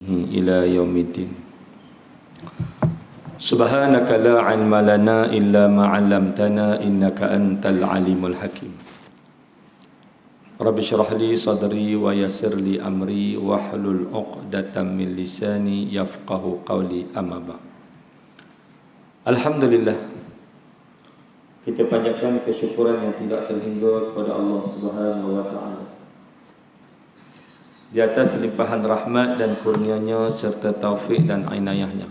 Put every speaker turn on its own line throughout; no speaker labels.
ila yaumiddin. Subhanaka la ilma lana illa ma 'allamtana innaka antal alimul hakim. Rabbi shrah li sadri wa yassir li amri wahlul 'uqdatam min lisani yafqahu qawli, amma ba'd. Alhamdulillah, kita panjatkan kesyukuran yang tidak terhingga kepada Allah Subhanahu wa taala di atas limpahan rahmat dan kurnianya serta taufik dan inayahnya.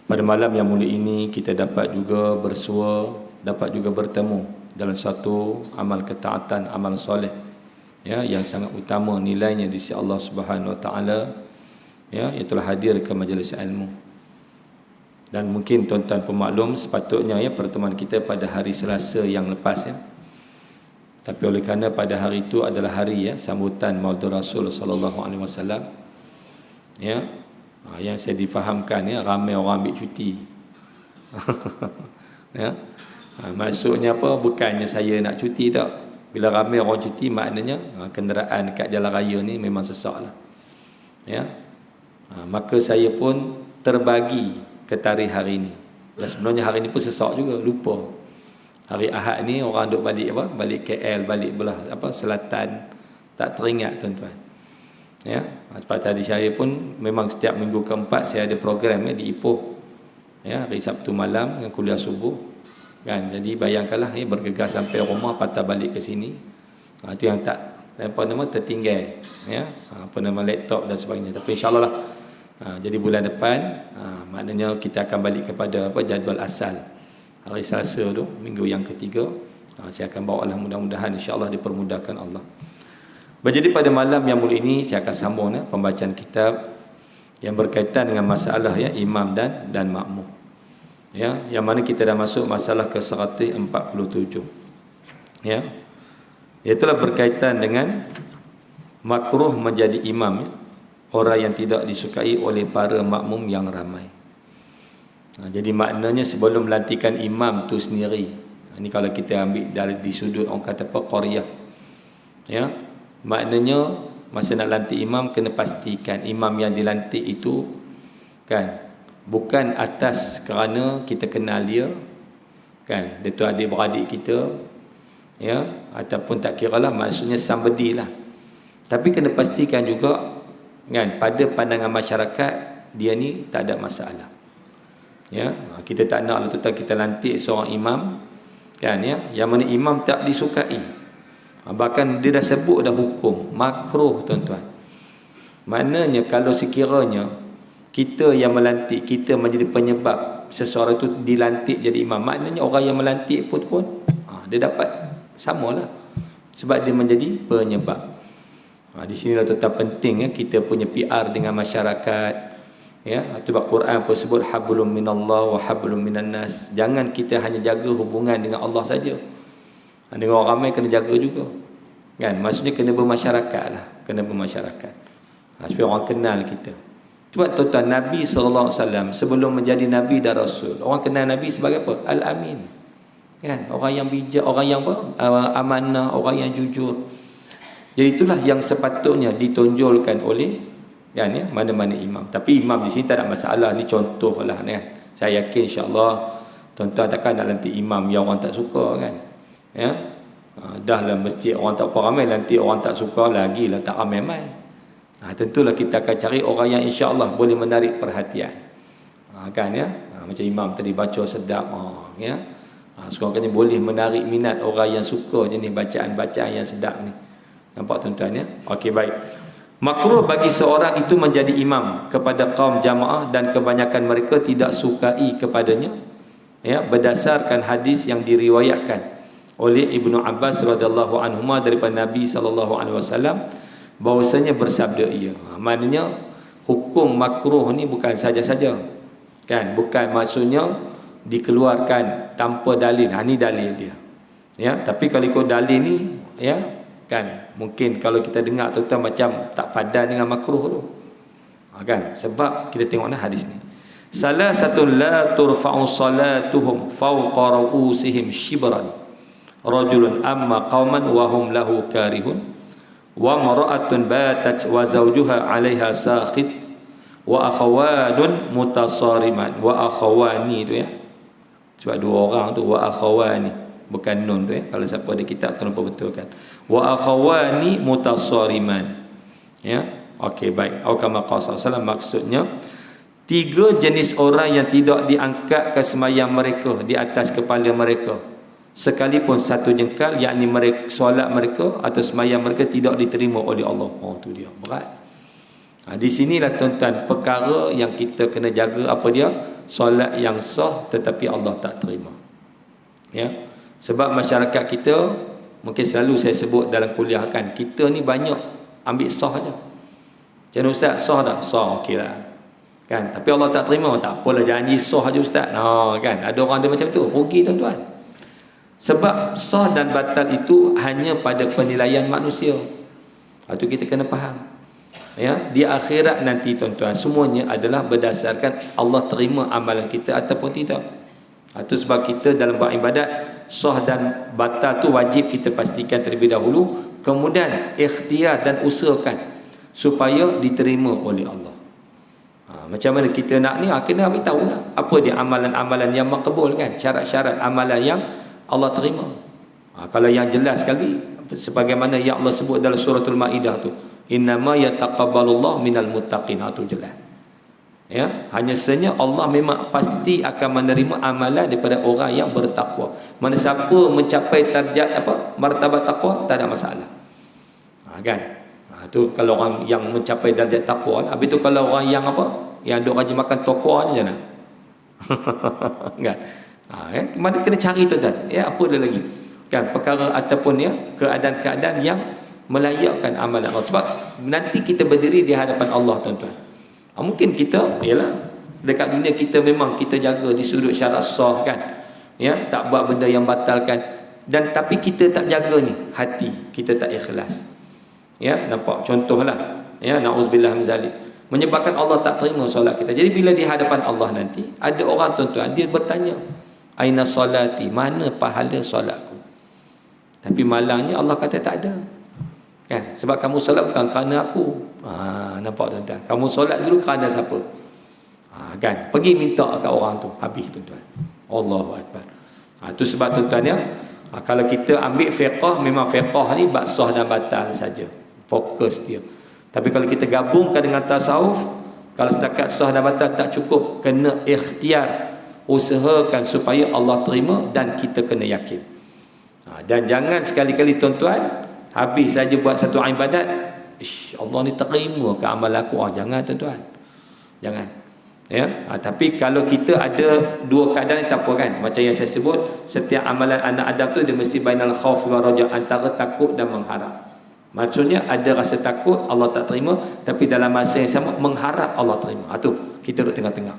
Pada malam yang mulia ini kita dapat juga bersua, dapat juga bertemu dalam satu amal ketaatan, amal soleh, ya, yang sangat utama nilainya di sisi Allah Subhanahu wa taala, ya, itulah hadir ke majlis ilmu. Dan mungkin tuan-tuan pemaklum, sepatutnya ya pertemuan kita pada hari Selasa yang lepas, ya. Tapi oleh kerana pada hari itu adalah hari, ya, sambutan Maulid Rasul sallallahu alaihi wasallam, ya, yang saya difahamkan, ya, ramai orang ambil cuti. Ya. Maksudnya apa? Bukannya saya nak cuti tak. Bila ramai orang cuti, maknanya kenderaan dekat jalan raya ni memang sesaklah. Ya. Maka saya pun terbagi ke tarikh hari ni. Dan sebenarnya hari ni pun sesak juga, lupa. Hari Ahad ni orang duk balik apa? Balik KL, balik belah apa? Selatan. Tak teringat, tuan-tuan. Ya, sebab tadi saya pun memang setiap minggu keempat saya ada program, ya, di Ipoh. Ya, hari Sabtu malam dengan kuliah subuh. Kan, jadi bayangkanlah, ya, bergegas sampai rumah patah balik ke sini. Itu yang tak apa nama tertinggal, ya. Apa nama laptop dan sebagainya. Tapi insya-Allah lah. Jadi bulan depan maknanya kita akan balik kepada apa jadual asal. Hari Selasa tu, minggu yang ketiga, saya akan bawa lah, mudah-mudahan insya-Allah dipermudahkan Allah. Jadi pada malam yang mulia ini saya akan sambung, ya, pembacaan kitab yang berkaitan dengan masalah, ya, imam dan makmum. Ya, yang mana kita dah masuk masalah ke 147. Ya. Itulah berkaitan dengan makruh menjadi imam, ya, orang yang tidak disukai oleh para makmum yang ramai. Jadi maknanya sebelum melantikan imam tu sendiri, ini kalau kita ambil dari di sudut orang kata apa, qaryah, ya, maknanya masa nak lantik imam kena pastikan imam yang dilantik itu, kan, bukan atas kerana kita kenal dia, kan, dia tu adik-beradik kita, ya, ataupun tak kiralah, maksudnya somebody lah. Tapi kena pastikan juga, kan, pada pandangan masyarakat dia ni tak ada masalah. Ya, kita tak nak lah kita lantik seorang imam, kan, ya, yang mana imam tak disukai. Bahkan dia dah sebut dah hukum makruh, tuan-tuan. Maknanya kalau sekiranya kita yang melantik, kita menjadi penyebab seseorang itu dilantik jadi imam, maknanya orang yang melantik pun dia dapat samalah, sebab dia menjadi penyebab. Di sinilah tuan-tuan penting, ya, kita punya PR dengan masyarakat. Ya, sebab Quran pun sebut hablum minallah wa hablum minan nas. Jangan kita hanya jaga hubungan dengan Allah saja. Dengan orang ramai kena jaga juga. Kan? Maksudnya kena bermasyarakat lah, kena bermasyarakat. Supaya orang kenal kita. Sebab tuan-tuan, Nabi SAW sebelum menjadi Nabi dan Rasul, orang kenal Nabi sebagai apa? Al-Amin. Kan? Orang yang bijak, orang yang apa? Amanah, orang yang jujur. Jadi itulah yang sepatutnya ditonjolkan oleh, kan, ya, mana-mana imam. Tapi imam di sini tak ada masalah, ni contoh lah, kan. Saya yakin insya-Allah tuan-tuan takkan nak lantik imam yang orang tak suka, kan. Ya. Dah lah masjid orang tak apa ramai, lantik orang tak suka lagi lah, tak ramai-ramai. Tentulah kita akan cari orang yang insya-Allah boleh menarik perhatian. Kan, ya. Macam imam tadi baca sedap, ya. Sekurang-kurangnya boleh menarik minat orang yang suka jenis bacaan-bacaan yang sedap ni. Nampak, tuan-tuan, ya. Okey, baik. Makruh bagi seorang itu menjadi imam kepada kaum jamaah dan kebanyakan mereka tidak sukai kepadanya, ya, berdasarkan hadis yang diriwayatkan oleh Ibnu Abbas radhiyallahu anhuma daripada Nabi sallallahu alaihi wasallam bahwasanya bersabda ia. Maknanya hukum makruh ni bukan saja-saja, kan, bukan maksudnya dikeluarkan tanpa dalil. Ini dalil dia, ya. Tapi kalau ikut dalil ni, ya, kan, mungkin kalau kita dengar tuan-tuan macam tak padan dengan makruh tu, kan, sebab kita tengok hadis ni, salah satu la turfa'u salatuhum fawqa ru'usihim shibran rajulun amma qauman wa hum lahu karihun wa mar'atun batat wa zawjuha 'alaiha sakhit wa akhawanun mutasariman. Wa akhawani tu ya, sebab dua orang tu wa akhawani, bukan nun tu ya. Kalau siapa ada kitab tolong betulkan. Wa akhawani mutasariman. Ya, okey, baik. Atau kama qala sallallahu, maksudnya tiga jenis orang yang tidak diangkat ke sembahyang mereka di atas kepala mereka sekalipun satu jengkal, yakni mereka, solat mereka atau sembahyang mereka tidak diterima oleh Allah. Oh, tu dia, berat. Di sinilah tuan-tuan perkara yang kita kena jaga, apa dia? Solat yang sah tetapi Allah tak terima. Ya. Sebab masyarakat kita, mungkin selalu saya sebut dalam kuliah kan, kita ni banyak ambil sah aja. Jangan ustaz sah dah, sah okeylah. Kan, tapi Allah tak terima, tak apalah, janji sah aja ustaz. Kan, ada orang dia macam tu, rugi tuan-tuan. Sebab sah dan batal itu hanya pada penilaian manusia. Itu kita kena faham. Ya, di akhirat nanti tuan-tuan, semuanya adalah berdasarkan Allah terima amalan kita ataupun tidak. Itu sebab kita dalam buat ibadat, sah dan batal tu wajib kita pastikan terlebih dahulu, kemudian ikhtiar dan usahakan supaya diterima oleh Allah. Macam mana kita nak ni, kena ambil tahu lah apa dia amalan-amalan yang makbul kan, syarat-syarat amalan yang Allah terima. Kalau yang jelas sekali, sebagaimana yang Allah sebut dalam suratul Maidah tu, innama yataqabbalullahu minal muttaqin, tu jelas. Ya, hanya sahaja Allah memang pasti akan menerima amalan daripada orang yang bertakwa. Mana siapa mencapai darjat martabat takwa, tak ada masalah. Kan? Tu kalau orang yang mencapai darjat takwa. Habis tu kalau orang yang yang duk rajin makan tokwa je nak. Kan? Mana kena cari tuan-tuan. Ya, apa dia lagi? Kan, perkara ataupun ya keadaan-keadaan yang melayakkan amalan Allah. Sebab nanti kita berdiri di hadapan Allah tuan-tuan. Mungkin kita ialah dekat dunia kita memang kita jaga di sudut syarat sah kan. Ya, tak buat benda yang batalkan, dan tapi kita tak jaga ni hati, kita tak ikhlas. Ya, nampak contohlah. Ya, nauzubillah min zalik. Menyebabkan Allah tak terima solat kita. Jadi bila di hadapan Allah nanti, ada orang tuan-tuan dia bertanya, aina solati, mana pahala solatku? Tapi malangnya Allah kata tak ada. Kan? Sebab kamu solat bukan kerana aku. Nampak tuan-tuan? Kamu solat dulu kerana siapa? Kan? Pergi minta kat orang tu. Habis tuan-tuan. Allahu Akbar. Itu sebab tuan-tuan ya, kalau kita ambil fiqah, memang fiqah ni bab sah dan batal saja. Fokus dia. Tapi kalau kita gabungkan dengan tasawuf, kalau setakat sah dan batal tak cukup, kena ikhtiar, usahakan supaya Allah terima, dan kita kena yakin. Dan jangan sekali-kali tuan-tuan habis saja buat satu ibadat, Allah ni terima ke amal aku. Jangan tuan-tuan, jangan. Ya, tapi kalau kita ada dua keadaan ni tak apa kan. Macam yang saya sebut, setiap amalan anak Adam tu dia mesti bainal khauf wa raja, antara takut dan mengharap. Maksudnya ada rasa takut Allah tak terima, tapi dalam masa yang sama mengharap Allah terima. Tu kita duduk tengah-tengah.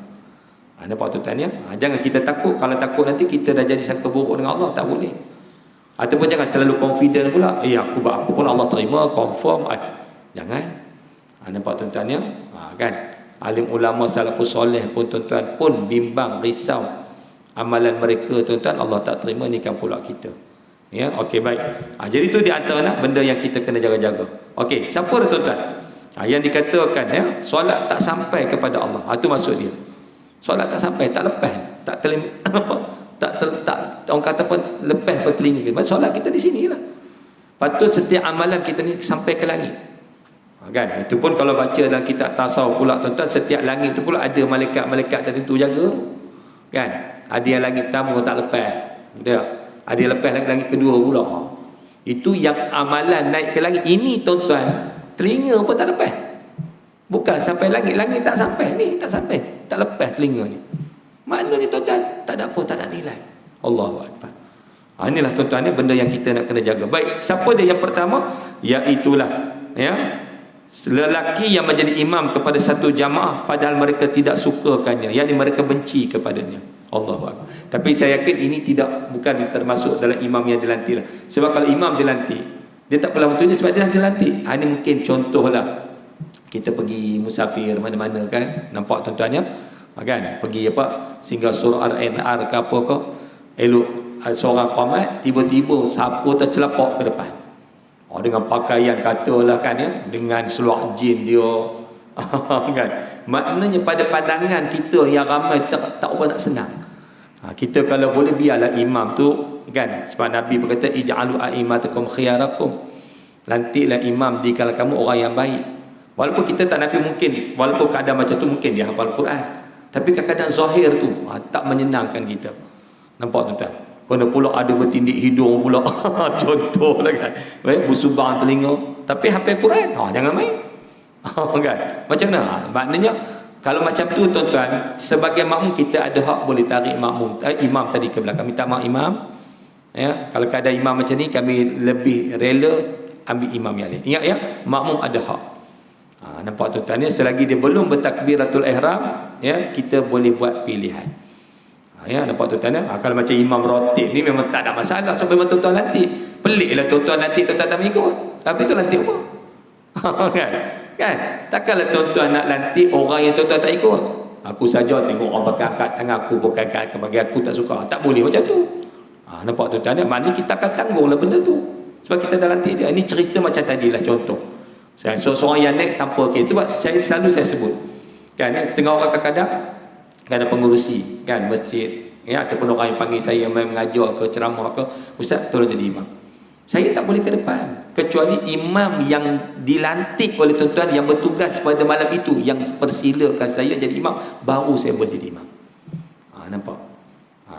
Nampak tuan-tuan ya? Jangan kita takut. Kalau takut nanti kita dah jadi sangka buruk dengan Allah, tak boleh. Ataupun jangan terlalu confident pula, aku buat apa pun Allah terima, confirm. Jangan. Nampak tuan-tuan ya? Kan? Alim ulama salafus soleh pun tuan-tuan pun bimbang, risau amalan mereka tuan-tuan, Allah tak terima, ni kan pula kita. Ya, okey, baik. Jadi itu di antara benda yang kita kena jaga-jaga. Okey, siapa dah tuan-tuan? Yang dikatakan ya, solat tak sampai kepada Allah. Itu maksud dia. Solat tak sampai, tak lepas, tak terima orang kata pun lepas bertelinga kita. Solat kita di sinilah. Patut setiap amalan kita ni sampai ke langit. Kan? Itu pun kalau baca dalam kitab tasawuf pula tuan-tuan, setiap langit tu pula ada malaikat-malaikat tertentu jaga. Kan? Ada yang langit pertama tak lepas. Betul tak? Ada yang lepas langit kedua pula. Itu yang amalan naik ke langit. Ini tuan-tuan, telinga pun tak lepas. Bukan sampai langit tak sampai. Ni tak sampai, tak lepas telinga ni. Maknanya tuan-tuan, tak ada apa, tak ada nilai. Allahu Akbar. Inilah tuan-tuan ni benda yang kita nak kena jaga. Baik, siapa dia yang pertama? Iaitulah ya, lelaki yang menjadi imam kepada satu jamaah padahal mereka tidak sukakannya, yakni mereka benci kepadanya. Allahu Akbar. Tapi saya yakin ini bukan termasuk dalam imam yang dilantik lah. Sebab kalau imam dilantik, dia tak perlu untuknya sebab dia dah dilantik. Ini mungkin contohlah, kita pergi musafir mana-mana kan, nampak tuan-tuan ya, kan, pergi singgah surah RNR ke apa ke, elok seorang qamat, tiba-tiba siapa tercelapak ke depan. Dengan pakaian katalah kan ya, dengan seluar jin dia kan. Maknanya pada pandangan kita yang ramai tak apa nak senang. Kita kalau boleh biarlah imam tu kan, sebab Nabi berkata ij'alu a'immatakum khiyarakum, lantiklah imam di kalangan kamu orang yang baik. Walaupun kita tak nafi mungkin, walaupun keadaan macam tu mungkin dia hafal Quran, tapi kadang-kadang zahir tu tak menyenangkan kita. Nampak tuan-tuan? Kena pula ada bertindik hidung pula contohlah kan, bersubang telinga tapi hafal Quran, jangan main. Kan? Macam mana? Maknanya kalau macam tu tuan-tuan, sebagai makmum kita ada hak boleh tarik makmum imam tadi ke belakang, minta maaf imam ya. Kalau keadaan imam macam ni, kami lebih rela ambil imam yang lain. Ingat ya, makmum ada hak. Nampak tuan-tuan ya, selagi dia belum bertakbiratul ihram ya, kita boleh buat pilihan. Ya, nampak tuan-tuan ya. Kalau macam imam rotib ni memang tak ada masalah, sebab memang tuan-tuan lantik. Peliklah tuan-tuan lantik, tuan-tuan tak mengikut. Tapi tu lantik apa? Kan? Takkanlah tuan-tuan nak lantik orang yang tuan-tuan tak ikut. Aku saja tengok orang pakai angkat tangan, aku pakai angkat bagi aku tak suka. Tak boleh macam tu. Nampak tuan-tuan ya? Maknanya kita akan tanggunglah benda tu, sebab kita dah lantik dia. Ini cerita macam tadilah contoh. Seorang yang naik tanpa okey. Sebab selalu saya sebut kan ya, setengah orang kadang-kadang ada pengurusi kan masjid ya, ataupun orang yang panggil saya mengajar ke ceramah ke, ustaz tolong jadi imam. Saya tak boleh ke depan kecuali imam yang dilantik oleh tuan-tuan yang bertugas pada malam itu, yang persilakan saya jadi imam, baru saya boleh jadi imam. Nampak?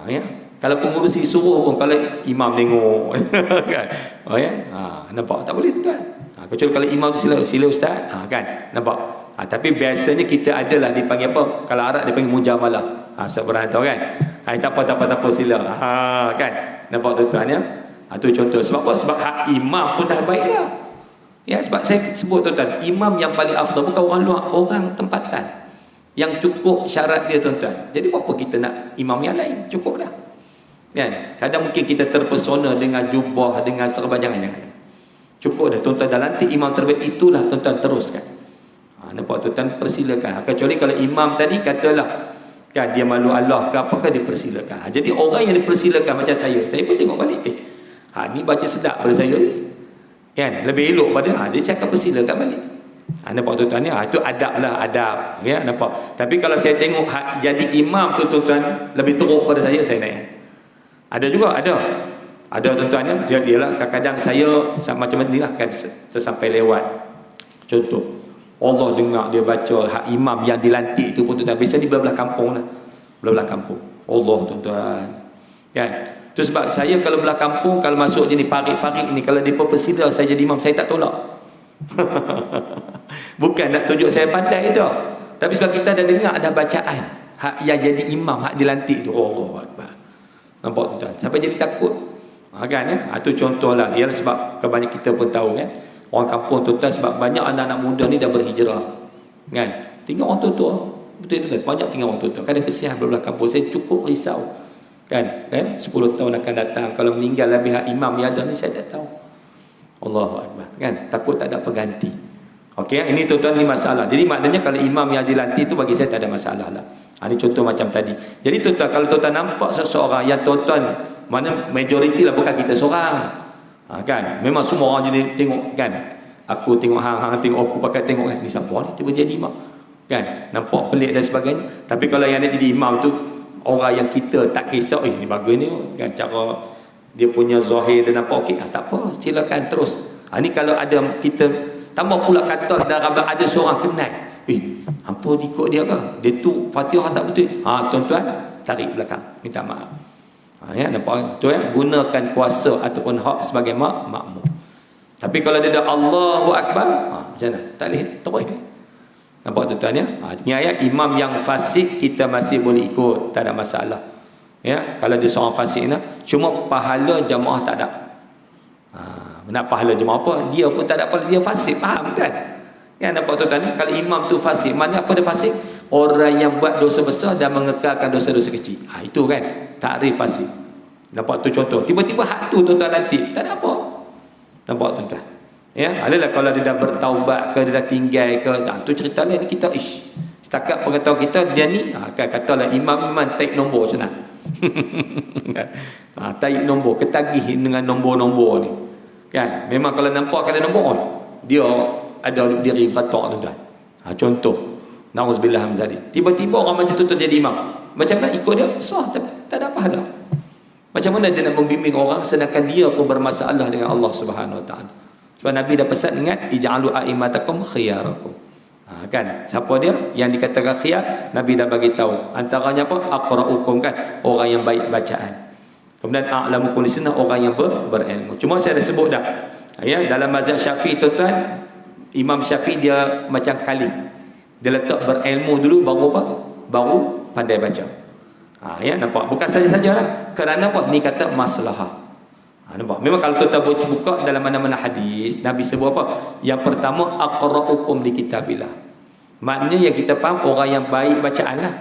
Ya. Kalau pengurusi suruh pun, kalau imam tengok kan. Ya. Nampak? Tak boleh tuan. Kecuali kalau imam tu sila ustaz, kan. Nampak? Tapi biasanya kita adalah dipanggil apa? Kalau Arab dipanggil mujamalah. Seberang tahu kan? Tak apa sila. Kan? Nampak tuan-tuan ya? Itu contoh. Sebab apa? Sebab hak imam pun dah baik dah. Ya, sebab saya sebut tuan-tuan, imam yang paling afdal bukan orang luar, orang tempatan. Yang cukup syarat dia tuan-tuan. Jadi apa kita nak imam yang lain? Cukup dah. Kan? Kadang mungkin kita terpesona dengan jubah, dengan serban, jangan. Cukup dah tuan-tuan dah lantik imam terbaik, itulah tuan-tuan teruskan. Nampak tuan-tuan, persilakan. Kecuali kalau imam tadi katalah kan dia malu Allah ke apakah, dipersilakan. Jadi orang yang dipersilakan macam saya pun tengok balik, ni baca sedap pada saya kan, lebih elok pada jadi saya akan persilakan balik. Nampak tuan-tuan ya, itu adab lah, adab ya, nampak. Tapi kalau saya tengok jadi imam tu tuan-tuan lebih teruk pada saya naik. Ada juga, ada tuan-tuan ya, ialah kadang-kadang saya macam ni lah kan, sampai lewat contoh Allah dengar dia baca hak imam yang dilantik itu pun tuan-tuan, biasa ni belah-belah kampung lah, belah-belah kampung Allah tuan-tuan kan. Tu sebab saya kalau belah kampung, kalau masuk je ni parik-parik ni, kalau dia persila saya jadi imam, saya tak tolak. Bukan nak tunjuk saya pandai dah, tapi sebab kita dah dengar dah bacaan hak yang jadi imam, hak dilantik tu, Allah Akbar. Nampak tuan-tuan, sampai jadi takut kan ya. Itu contohlah. Ialah sebab kebanyakan kita pun tahu kan, orang kampung tuan-tuan, sebab banyak anak-anak muda ni dah berhijrah kan, tinggal orang tua-tua, betul kan, banyak tinggal orang tua-tua. Kadang kesian belah kampung, saya cukup risau kan, 10 tahun akan datang kalau meninggal lebih hak imam yang ada ni, saya tak tahu. Allahu Akbar kan, takut tak ada pengganti. Okey, ini tuan-tuan ni masalah. Jadi maknanya kalau imam yang dilantik tu bagi saya tak ada masalah lah. Ini contoh macam tadi. Jadi tuan-tuan, kalau tuan-tuan nampak seseorang yang tuan-tuan, mana majoriti lah, bukan kita seorang kan, memang semua orang jadi tengok kan, aku tengok hang tengok aku pakai tengok kan, ni siapa ni tiba jadi imam kan, nampak pelik dan sebagainya. Tapi kalau yang nak jadi imam tu orang yang kita tak kisah, ni bagus ni kan, cara dia punya zahir dan nampak okey, tak apa, silakan terus. Ni kalau ada kita tambah pula kata dalam ada seorang kenal, apa ikut dia ke, dia tu Fatihah tak betul, tuan-tuan tarik belakang, minta maaf. Ya, nampak tu ya, gunakan kuasa ataupun hak sebagai makmum. Tapi kalau dia dah Allahu Akbar, macam mana? Tak boleh terus. Nampak tuan-tuan ya? Ini ayat imam yang fasik kita masih boleh ikut, tak ada masalah. Ya, kalau dia seorang fasik cuma pahala jemaah tak ada. Nak pahala jemaah apa? Dia pun tak ada pahala, dia fasik, faham kan? Ya, nampak tuan-tuan ya? Kalau imam tu fasik, maknanya apa dia fasik? Orang yang buat dosa besar dan mengekalkan dosa-dosa kecil. Itu kan takrif fasik. Nampak tu contoh. Tiba-tiba hak tu tuan-tuan nanti tak ada apa. Nampak tuan-tuan? Ya, adalah kalau dia dah bertaubat ke, dia dah tinggal ke, tu cerita lain. Kita setakat pengetahuan kita dia ni katalah imam taik nombor macam mana. Taik nombor, ketagih dengan nombor-nombor ni. Kan? Memang kalau nampak kena nampak dia ada diri katak tuan-tuan. Contoh, nauzubillah min zalik. Tiba-tiba orang macam tu jadi imam. Macam mana ikut dia? Sah, tapi tak ada pahala. Macam mana dia nak membimbing orang sedangkan dia pun bermasalah dengan Allah Subhanahu Wa Taala. Sebab Nabi dah pesan, ingat, ij'alu a'immatakum khiyarakum. Kan? Siapa dia yang dikatakan khiyar? Nabi dah bagi tahu. Antaranya apa? Aqra'ukum, kan? Orang yang baik bacaan. Kemudian a'lamukum lisanah, orang yang berilmu. Cuma saya dah sebut dah. Ya, dalam mazhab Syafi'i tuan-tuan, Imam Syafi'i dia macam kali. Dia letak berilmu dulu baru apa? Baru pandai baca. Ya, nampak? Bukan saja-sajalah. Kerana apa? Ni kata maslahah. Nampak? Memang kalau tuan-tuan buka dalam mana-mana hadis, Nabi sebut apa? Yang pertama, aqra'ukum li kitabillah. Maknanya yang kita faham orang yang baik bacaan lah.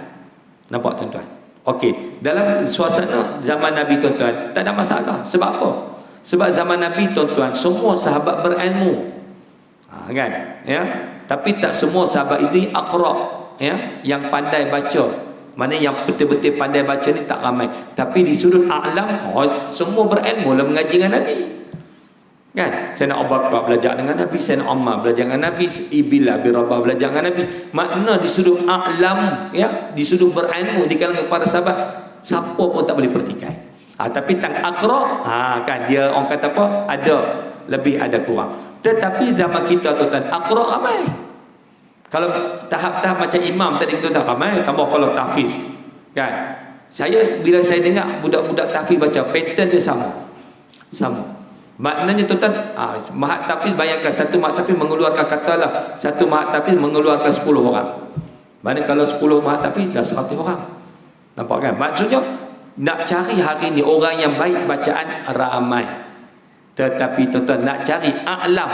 Nampak tuan-tuan? Okey, dalam suasana zaman Nabi tuan-tuan, tak ada masalah. Sebab apa? Sebab zaman Nabi tuan-tuan, semua sahabat berilmu. Kan? Ya. Tapi tak semua sahabat ini aqra', ya, yang pandai baca. Mana yang betul-betul pandai baca ni tak ramai. Tapi di sudut a'lam, semua berilmu lah mengaji dengan Nabi. Kan? Sayyidina Abu Bakar belajar dengan Nabi, Sayyidina Umar belajar dengan Nabi, Bilal bin Rabah belajar dengan Nabi. Makna di sudut a'lam, ya, di sudut berilmu di kalangan para sahabat, siapa pun tak boleh pertikai. Tapi tang aqra, kan dia orang kata apa? Ada lebih, ada kurang. Tetapi zaman kita tuan-tuan, aqra ramai. Kalau tahap-tahap macam imam tadi kita dah ramai, tambah kalau tahfiz. Kan? Bila saya dengar budak-budak tahfiz baca, pattern dia sama. Sama. Maknanya tuan-tuan, mahat tahfiz, bayangkan satu mahat tahfiz mengeluarkan katalah, satu mahat tahfiz mengeluarkan 10 orang. Mana kalau 10 mahat tahfiz dah 100 orang. Nampak kan? Maksudnya nak cari hari ni orang yang baik bacaan ramai. Tetapi tuan-tuan nak cari a'lam,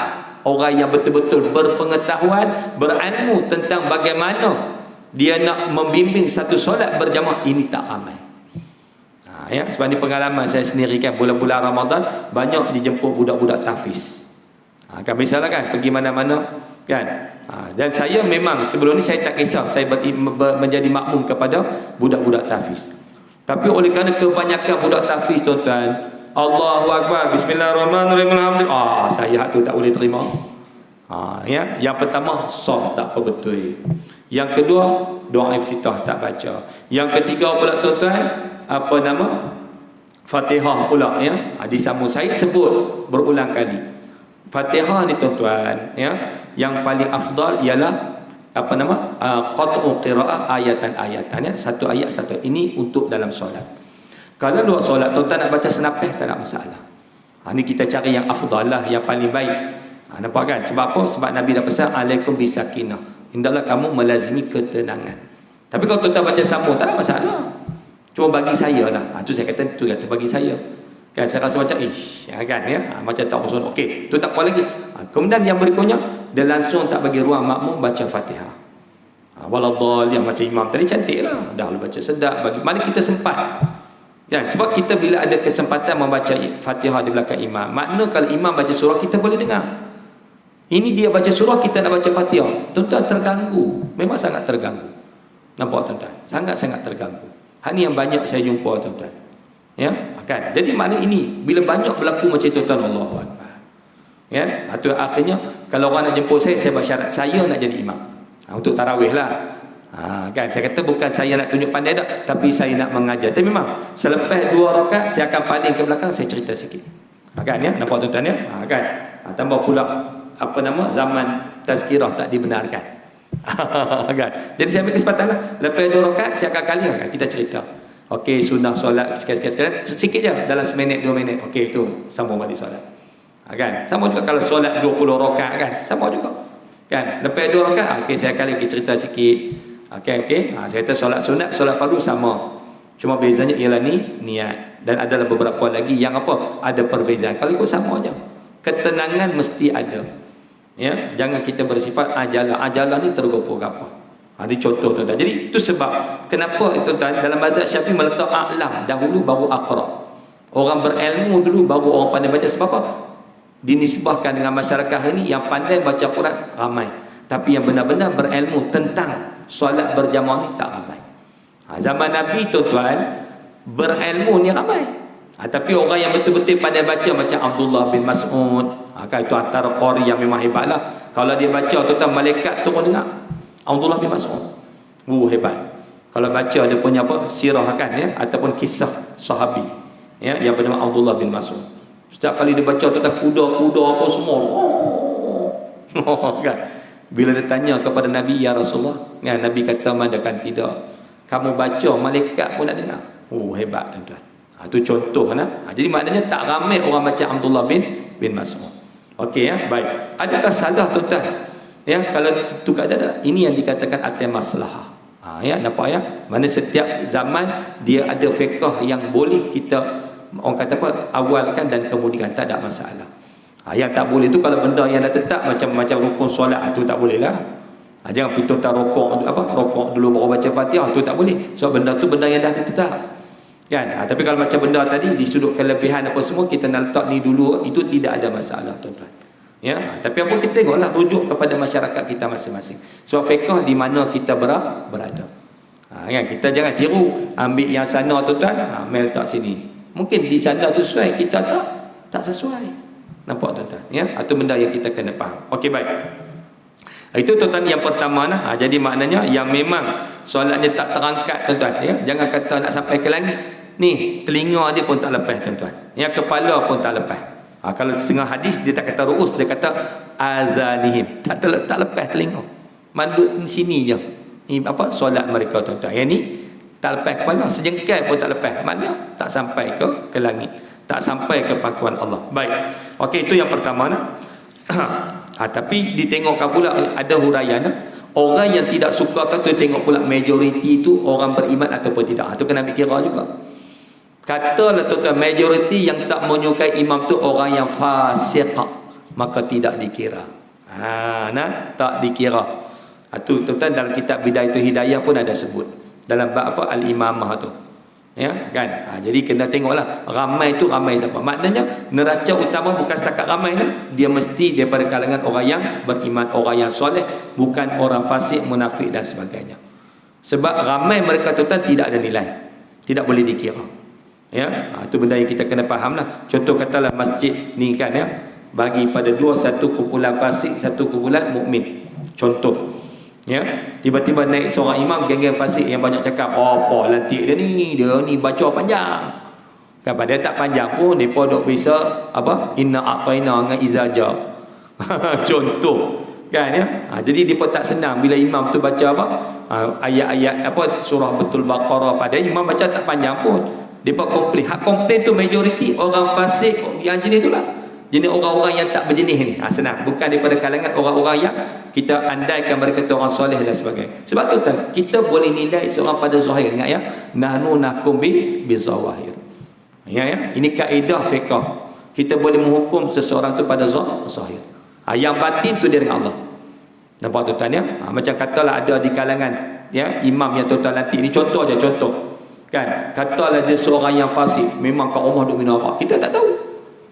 orang yang betul-betul berpengetahuan, berilmu tentang bagaimana dia nak membimbing satu solat berjamaah, ini tak ramai. Ya, sebab ni pengalaman saya sendiri kan, bulan-bulan Ramadan banyak dijemput budak-budak tahfiz. Kan misalnya kan pergi mana-mana kan. Dan saya memang sebelum ni saya tak kisah saya menjadi makmum kepada budak-budak tahfiz. Tapi oleh kerana kebanyakan budak tahfiz tuan-tuan, Allahu Akbar, Bismillahirrahmanirrahim, alhamdulillah, saya tu tak boleh terima. Ya, yang pertama soft tak apa betul. Yang kedua doa iftitah tak baca. Yang ketiga pula tuan-tuan, apa nama? Fatihah pula, ya. Disambung, saya sebut berulang kali. Fatihah ni tuan-tuan, ya, yang paling afdal ialah apa nama? Qat'u qira'ah ayatan-ayatan, ya. Satu ayat satu. Ini untuk dalam solat. Kalau luar solat tuan-tuan nak baca senapih tak ada masalah. Ni kita cari yang afdal lah, yang paling baik. Nampak kan? Sebab apa? Sebab Nabi dah pesan alaikum bisakinah. Hendaklah kamu melazimi ketenangan. Tapi kalau tuan-tuan baca sambung tak ada masalah. Cuma bagi saya lah. Tu saya kata, tu kata bagi saya. Kan saya rasa macam kan ya, macam tak berson. Okey, tu tak apa lagi. Kemudian yang berikutnya dia langsung tak bagi ruang makmum baca Fatihah. Waladhdallin yang macam imam tadi cantiklah. Dah lu baca sedap bagi. Mana kita sempat. Ya, sebab kita bila ada kesempatan membaca Fatihah di belakang imam, makna kalau imam baca surah kita boleh dengar. Ini dia baca surah, kita nak baca Fatihah. Tuan-tuan terganggu. Memang sangat terganggu. Nampak tuan-tuan? Sangat-sangat terganggu. Ini yang banyak saya jumpa tuan-tuan. Ya, kan? Jadi makna ini bila banyak berlaku macam tuan-tuan, Allahu Akbar. Ya, atau akhirnya kalau orang nak jemput saya buat syarat saya nak jadi imam. Untuk tarawih lah. Kan saya kata bukan saya nak tunjuk pandai dah, tapi saya nak mengajar. Tapi memang selepas 2 rakaat saya akan paling ke belakang, saya cerita sikit. Kan ya, nampak tuan-tuan ya? Kan? Tambah pula apa nama, zaman tazkirah tak dibenarkan. Kan? Jadi saya ambil kesempatan lah. Lepas 2 rakaat saya akan kali kita cerita. Okey, sunnah solat sekali-sekali sikit je dalam seminit 2 minit. Okey, itu sambung balik solat. Kan? Sama juga kalau solat 20 rakaat kan, sama juga. Kan? Lepas 2 rakaat, okey saya kali cerita sikit. Okey. Saya kata solat sunat, solat fardu sama. Cuma bezanya ialah niat. Dan ada beberapa lagi yang apa? Ada perbezaan. Kalau ikut sama aja. Ketenangan mesti ada. Ya, jangan kita bersifat ajalah ni tergopoh-gapoh. Ini contoh tuan-tuan. Jadi itu sebab kenapa tuan-tuan dalam mazhab Syafi'i meletak a'lam dahulu baru aqra. Orang berilmu dulu baru orang pandai baca. Sebab apa? Dinisbahkan dengan masyarakat ini yang pandai baca Quran ramai. Tapi yang benar-benar berilmu tentang solat berjamaah ni tak ramai. Zaman Nabi tuan-tuan berilmu ni ramai. Tapi orang yang betul-betul pandai baca macam Abdullah bin Mas'ud, kan itu antara qari yang memang hebatlah. Kalau dia baca tuan malaikat turun dengar. Abdullah bin Mas'ud. Hebat. Kalau baca dia punya apa? Sirah kan ya, ataupun kisah sahabi. Ya, yang bernama Abdullah bin Mas'ud. Setiap kali dia baca tuan kuda-kuda apa semua. Kan. Bila dia tanya kepada Nabi, ya Rasulullah, ya, Nabi kata madakan tidak. Kamu baca malaikat pun nak dengar. Hebat tuan-tuan. Itu contoh jadi maknanya tak ramai orang macam Abdullah bin Mas'ud. Okey ya, baik. Adakah salah tuan-tuan? Ya, kalau tu kata ini yang dikatakan atas maslahah. Ya, nampak ya? Mana setiap zaman dia ada fiqh yang boleh kita orang kata apa? Awalkan dan kemudian tak ada masalah. Yang tak boleh tu kalau benda yang dah tetap macam rukun solat tu tak boleh lah. Jangan pergi total rokok dulu baru baca Fatihah tu tak boleh. Sebab benda tu benda yang dah tetap. Kan? Tapi kalau macam benda tadi di sudut kelebihan apa semua kita nak letak ni dulu, itu tidak ada masalah tuan-tuan. Ya, tapi apa kita tengoklah rujuk kepada masyarakat kita masing-masing. Sebab fiqh di mana kita berada. Kan? Kita jangan tiru ambil yang sana tuan-tuan, mel tak sini. Mungkin di sana tu sesuai, kita tak sesuai. Nampak tuan-tuan ya? Atau benda yang kita kena faham. Okey, baik. Itu tuan-tuan yang pertama jadi maknanya yang memang solatnya tak terangkat tuan-tuan ya. Jangan kata nak sampai ke langit. Ni telinga dia pun tak lepas tuan-tuan. Ya, kepala pun tak lepas. Kalau setengah hadis dia tak kata ru'us, dia kata azanihim. Tak lepas telinga. Mandut sini je. Ni solat mereka tuan-tuan. Yang ni tak lepas kepala, sejengkal pun tak lepas. Maknanya tak sampai ke langit. Tak sampai ke pangkuan Allah. Baik. Okey, itu yang pertama tapi ditengokkan pula ada huraian orang yang tidak suka tu tengok pula majoriti itu orang beriman ataupun tidak. Itu kena kira juga. Katalah tuan-tuan majoriti yang tak menyukai imam tu orang yang fasik, maka tidak dikira. Tak dikira. Itu tuan-tuan dalam kitab Bidayatul Hidayah pun ada sebut. Dalam bab al-imamah tu. Ya, kan? Jadi kena tengoklah ramai tu ramai siapa. Maknanya neraca utama bukan setakat ramai dia mesti daripada kalangan orang yang beriman, orang yang soleh, bukan orang fasik, munafik dan sebagainya. Sebab ramai mereka tuan tidak ada nilai. Tidak boleh dikira. Ya, itu benda yang kita kena fahamlah. Contoh katalah masjid ni kan ya, bagi pada dua, satu kumpulan fasik, satu kumpulan mukmin. Contoh ya, tiba-tiba naik seorang imam geng-geng fasik yang banyak cakap apa lantik dia ni baca panjang kan, padahal tak panjang pun depa dok bisa inna a'taina dengan izaja. Contoh kan ya. Jadi depa tak senang bila imam tu baca ayat-ayat surah Betul Baqarah, padahal imam baca tak panjang pun depa komplain. Komplain tu majoriti orang fasik yang jenis itulah. Jenis orang-orang yang tak berjenis ni. Senang. Bukan daripada kalangan orang-orang yang kita andaikan mereka tu orang soleh dan sebagainya. Sebab tu kita boleh nilai seorang pada zahir. Ingat ya. Nahnu nahkum bizawahir. Ya. Ini kaedah fiqh. Kita boleh menghukum seseorang tu pada zahir. Yang batin tu dia dengan Allah. Nampak tuan-tuan ya. Macam katalah ada di kalangan ya, imam yang tuan-tuan nanti. Ini contoh je, contoh. Kan. Katalah dia seorang yang fasik. Memang kat rumah duk minum arak. Kita tak tahu.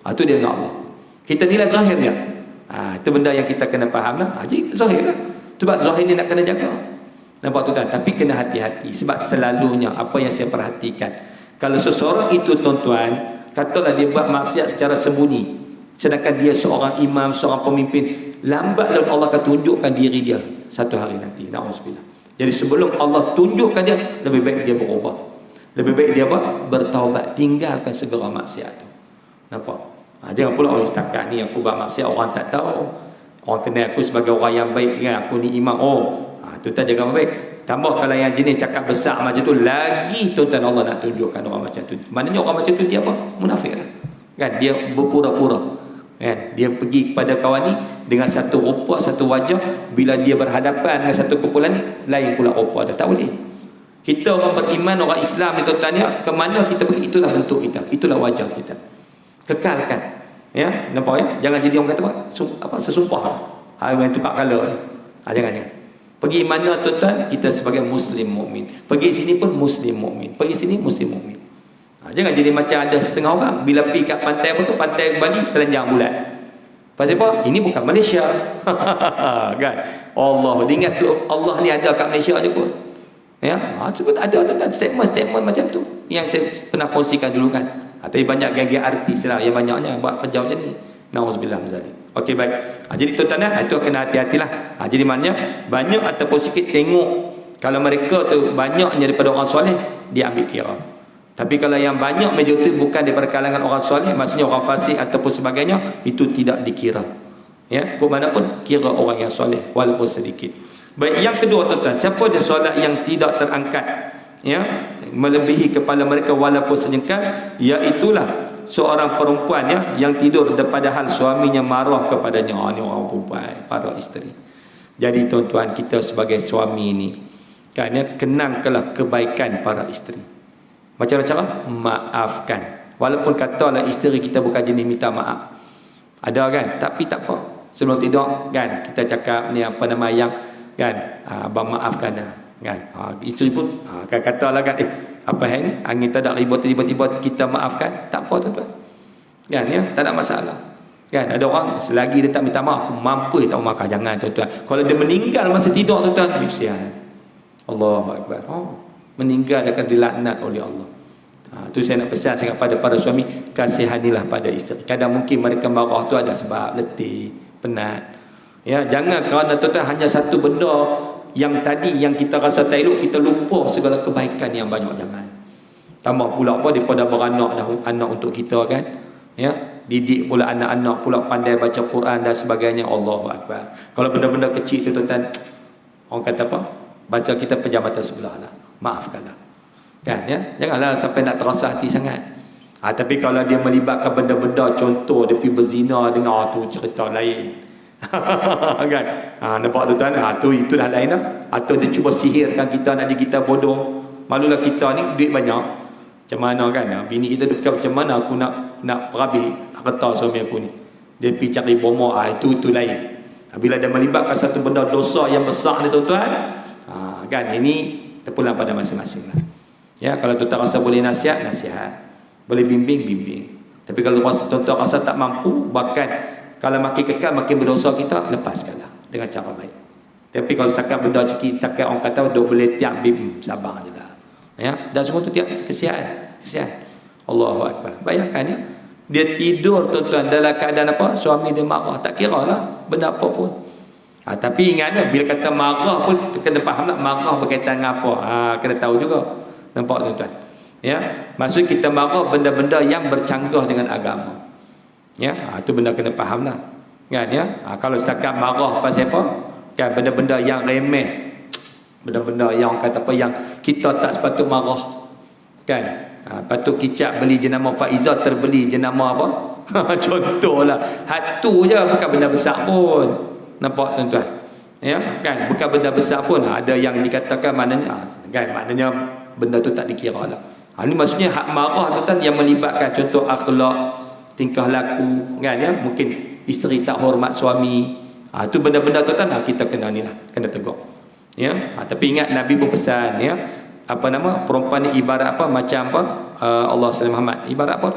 Itu dia dengan Allah. Kita nilai zahirnya. Itu benda yang kita kena faham lah. Jadi zahir lah. Sebab zahir ni nak kena jaga. Nampak tuan-tuan? Tapi kena hati-hati. Sebab selalunya apa yang saya perhatikan, kalau seseorang itu tuan-tuan, katalah dia buat maksiat secara sembunyi, sedangkan dia seorang imam, seorang pemimpin, lambat laun Allah akan tunjukkan diri dia satu hari nanti. Na'udzubillah. Jadi sebelum Allah tunjukkan dia, lebih baik dia berubah. Lebih baik dia bertaubat. Tinggalkan segera maksiat tu. Nampak? Jangan pula setakat ni aku buat maksiat orang tak tahu, orang kenal aku sebagai orang yang baik kan, aku ni imam. Tuan-tuan jaga baik. Tambah kalau yang jenis cakap besar macam tu, lagi tuan-tuan Allah nak tunjukkan orang macam tu. Maknanya orang macam tu dia munafik lah kan, dia berpura-pura kan. Dia pergi kepada kawan ni dengan satu rupa, satu wajah, bila dia berhadapan dengan satu kumpulan ni lain pula rupa dia. Tak boleh. Kita orang beriman, orang Islam ni tuan-tuan ya, ke mana kita pergi itulah bentuk kita, itulah wajah kita. Kekalkan ya, nampak ya. Jangan jadi orang kata sesumpah yang tukar color ni. Jangan. Pergi mana tuan-tuan, kita sebagai muslim mukmin. Pergi sini pun muslim mukmin. Pergi sini muslim mukmin. Jangan jadi macam ada setengah orang bila pergi kat pantai pantai Bali telanjang bulat. Pasal apa? Ini bukan Malaysia. Kan? Allah, ingat tu Allah ni ada kat Malaysia je pun. Ya, tu pun ada tuan-tuan statement macam tu yang saya pernah kongsikan dulu kan. Tapi banyak geng-geng artis lah yang banyaknya buat kerja macam ni. Nauzubillah misalnya. Okey, baik. Jadi tuan-tuan, itu kena hati-hatilah. Jadi maknanya banyak ataupun sikit tengok, kalau mereka tu banyaknya daripada orang soleh, dia ambil kira. Tapi kalau yang banyak majoriti bukan daripada kalangan orang soleh, maksudnya orang fasik ataupun sebagainya, itu tidak dikira. Ya, ke mana pun kira orang yang soleh walaupun sedikit. Baik, yang kedua tuan-tuan, siapa dia solat yang tidak terangkat, ya, melebihi kepala mereka walaupun senyengkal, iaitulah seorang perempuan, ya, yang tidur padahal suaminya marah kepadanya. Ini orang perempuan, para isteri. Jadi tuan-tuan, kita sebagai suami ni kan, ya, kenangkanlah kebaikan para isteri. Macam cara maafkan. Walaupun katalah isteri kita bukan jenis minta maaf, ada kan, tapi tak apa, sebelum tidur kan kita cakap ni apa nama yang kan, abang maafkan dah kan. Isteri pun kan katalah kan, apa hal ni, angin tak ada ribut, tiba-tiba kita maafkan, tak apa tuan-tuan kan, ya, tak ada masalah kan. Ada orang selagi dia tak minta maaf, aku mampu tak maafkan, jangan tuan-tuan. Kalau dia meninggal masa tidur tuan-tuan, kesian. Allahu Akbar. Meninggal akan dilaknat oleh Allah. Tu saya nak pesan sangat pada para suami, kasihanilah pada isteri. Kadang mungkin mereka marah tu ada sebab letih, penat. Ya, jangan kerana tuan-tuan hanya satu benda yang tadi yang kita rasa tak elok, kita lupa segala kebaikan yang banyak. Jangan. Tambah pula apa, daripada beranak dah anak untuk kita kan. Ya, didik pula anak-anak pula pandai baca Quran dan sebagainya. Allahu Akbar. Kalau benda-benda kecil tu tuan-tuan, orang kata apa? Baca kita pejam mata sebelah lah. Maafkanlah. Kan, ya? Janganlah sampai nak terasa hati sangat. Tapi kalau dia melibatkan benda-benda, contoh dia pergi berzina dengan tu cerita lain. Kan? Nampak tuan-tuan, itu dah lain lah. Atau dia cuba sihirkan kita, nak jadi kita bodoh. Malulah kita ni duit banyak. Macam mana kan? Bini kita duk cakap macam mana aku nak perhabis harta suami aku ni. Dia pergi cari bomo, itu lain. Bila dia melibatkan satu benda dosa yang besar ni tuan-tuan, kan, ini terpulang pada masing-masing lah. Ya, kalau tuan-tuan rasa boleh nasihat, boleh bimbing. Tapi kalau tuan-tuan rasa tak mampu, bahkan kalau makin kekal makin berdosa kita, lepaskanlah dengan cara baik. Tapi kalau setakat benda sikit, setakat orang kata duk boleh tiap sabar je lah. Ya, dan semua tu tiap kesian. Allahu Akbar. Bayangkan, ya, dia tidur tuan-tuan dalam keadaan apa? Suami dia marah, tak kira lah benda apa pun. Tapi ingatlah, bila kata marah pun kena faham lah, marah berkaitan dengan apa. Kena tahu juga. Nampak tuan-tuan? Ya, maksud kita marah benda-benda yang bercanggah dengan agama. Ya, itu benda kena faham lah. Kan, ya? Kalau setakat marah pasal apa? Kan, benda-benda yang remeh, benda-benda yang kata apa, yang kita tak sepatut marah. Kan? Patut kicap beli jenama Faizah, terbeli jenama apa? Contohlah. Hatu je, bukan benda besar pun. Nampak tuan-tuan? Ya, kan, bukan benda besar pun. Ada yang dikatakan maknanya, kan, maknanya benda tu tak dikira lah. Ini maksudnya hak marah tuan-tuan yang melibatkan contoh akhlak, tingkah laku, kan, ya, mungkin isteri tak hormat suami. Itu benda-benda tuan-tuan, kita kena ni lah, kena tegur. Ya, tapi ingat Nabi pun pesan, ya, apa nama, perempuan ni ibarat apa, macam apa, Allah SWT Muhammad, ibarat apa,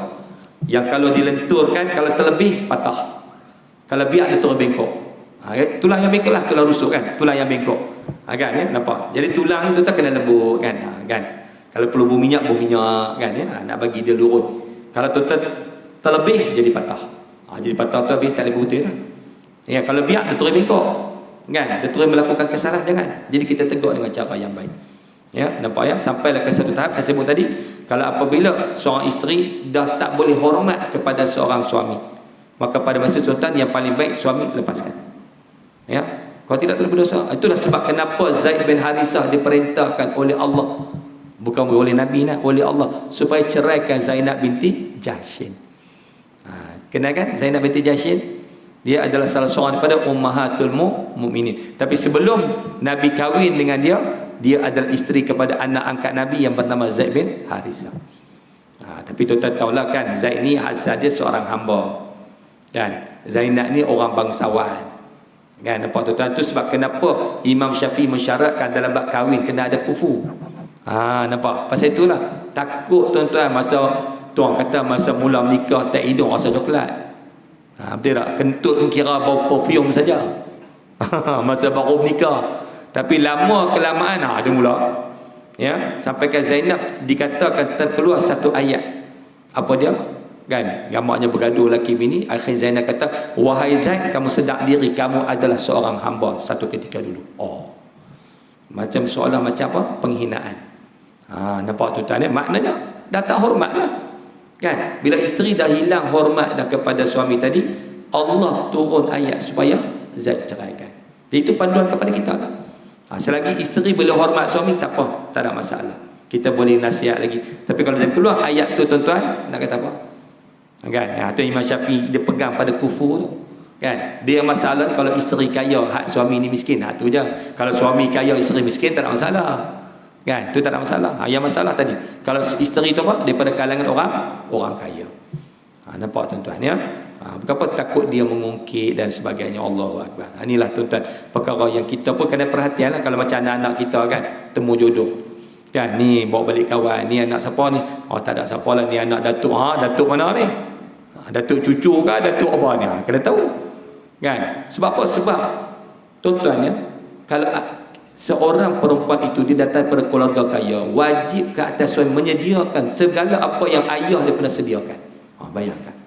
yang kalau dilenturkan, kalau terlebih patah, kalau biar dia terus bengkok. Tulang yang bengkok lah, tulang rusuk kan, tulang yang bengkok. Kan, ya, nampak. Jadi tulang ni tuan-tuan kena lembut kan. Kan. Kalau perlu berminyak kan, ya, nak bagi dia lurus. Kalau tuan-tuan terlebih jadi patah. Jadi patah tu habis tak boleh berhenti lah. Ya, kalau biar dia terus bengkok. Kan, dia terus melakukan kesalahan, jangan. Jadi kita tegur dengan cara yang baik. Ya, nampak, ya, sampailah ke satu tahap saya sebut tadi, kalau apabila seorang isteri dah tak boleh hormat kepada seorang suami, maka pada masa tuan-tuan yang paling baik suami lepaskan. Ya, kalau tidak terlalu berdosa. Itulah sebab kenapa Zaid bin Harithah diperintahkan oleh Allah, bukan oleh Nabi, oleh Allah, supaya ceraikan Zainab binti Jahshin. Kenal kan Zainab binti Jahshin? Dia adalah salah seorang daripada ummahatul mukminin. Tapi sebelum Nabi kahwin dengan dia, dia adalah isteri kepada anak angkat Nabi yang bernama Zaid bin Harithah. Tapi tuan-tuan tahulah kan, Zaid ni asal dia seorang hamba. Kan? Zainab ni orang bangsawan. Kan, nampak tuan-tuan? Tu sebab kenapa Imam Syafi'i mensyaratkan dalam bab kahwin kena ada kufu. Nampak? Pasal itulah takut tuan-tuan masa tuan kata masa mula menikah tak hidung rasa coklat. Betul tak? Kentut pun kira bau perfume saja. Masa baru menikah. Tapi lama kelamaan ada mula. Ya, sampai ke Zainab dikatakan terkeluar satu ayat. Apa dia? Kan, gambarnya bergaduh laki bini. Akhir Zainab kata, wahai Zaid, kamu sedar diri kamu adalah seorang hamba satu ketika dulu. Oh, macam soalan macam apa? Penghinaan. Nampak tu tanya, maknanya dah tak hormat lah. Kan, bila isteri dah hilang hormat dah kepada suami tadi, Allah turun ayat supaya Zaid ceraikan. Jadi itu panduan kepada kita lah. Selagi isteri boleh hormat suami, tak apa, tak ada masalah, kita boleh nasihat lagi. Tapi kalau dia keluar ayat tu tuan-tuan, nak kata apa? Kan, tu Imam Syafi'i dia pegang pada kufur tu. Kan, dia masalah ni kalau isteri kaya, hak suami ni miskin, tu je. Kalau suami kaya, isteri miskin, tak ada masalah. Kan, tu tak ada masalah. Yang masalah tadi, kalau isteri tu apa? Daripada kalangan orang kaya. Nampak tuan-tuan ya? Berapa takut dia mengungkit dan sebagainya. Allahu Akbar. Inilah tuan-tuan perkara yang kita pun kena perhatian lah. Kalau macam anak-anak kita kan, temu jodoh kan, ni bawa balik kawan, ni anak siapa ni? Oh, tak ada siapa lah, ni anak datuk. Datuk mana ni? Datuk cucu ke datuk apa ni? Kena tahu kan. Sebab apa? Sebab tuan-tuan ya, kalau seorang perempuan itu dia datang pada keluarga kaya, wajib ke atas suami menyediakan segala apa yang ayah dia pernah sediakan. Bayangkan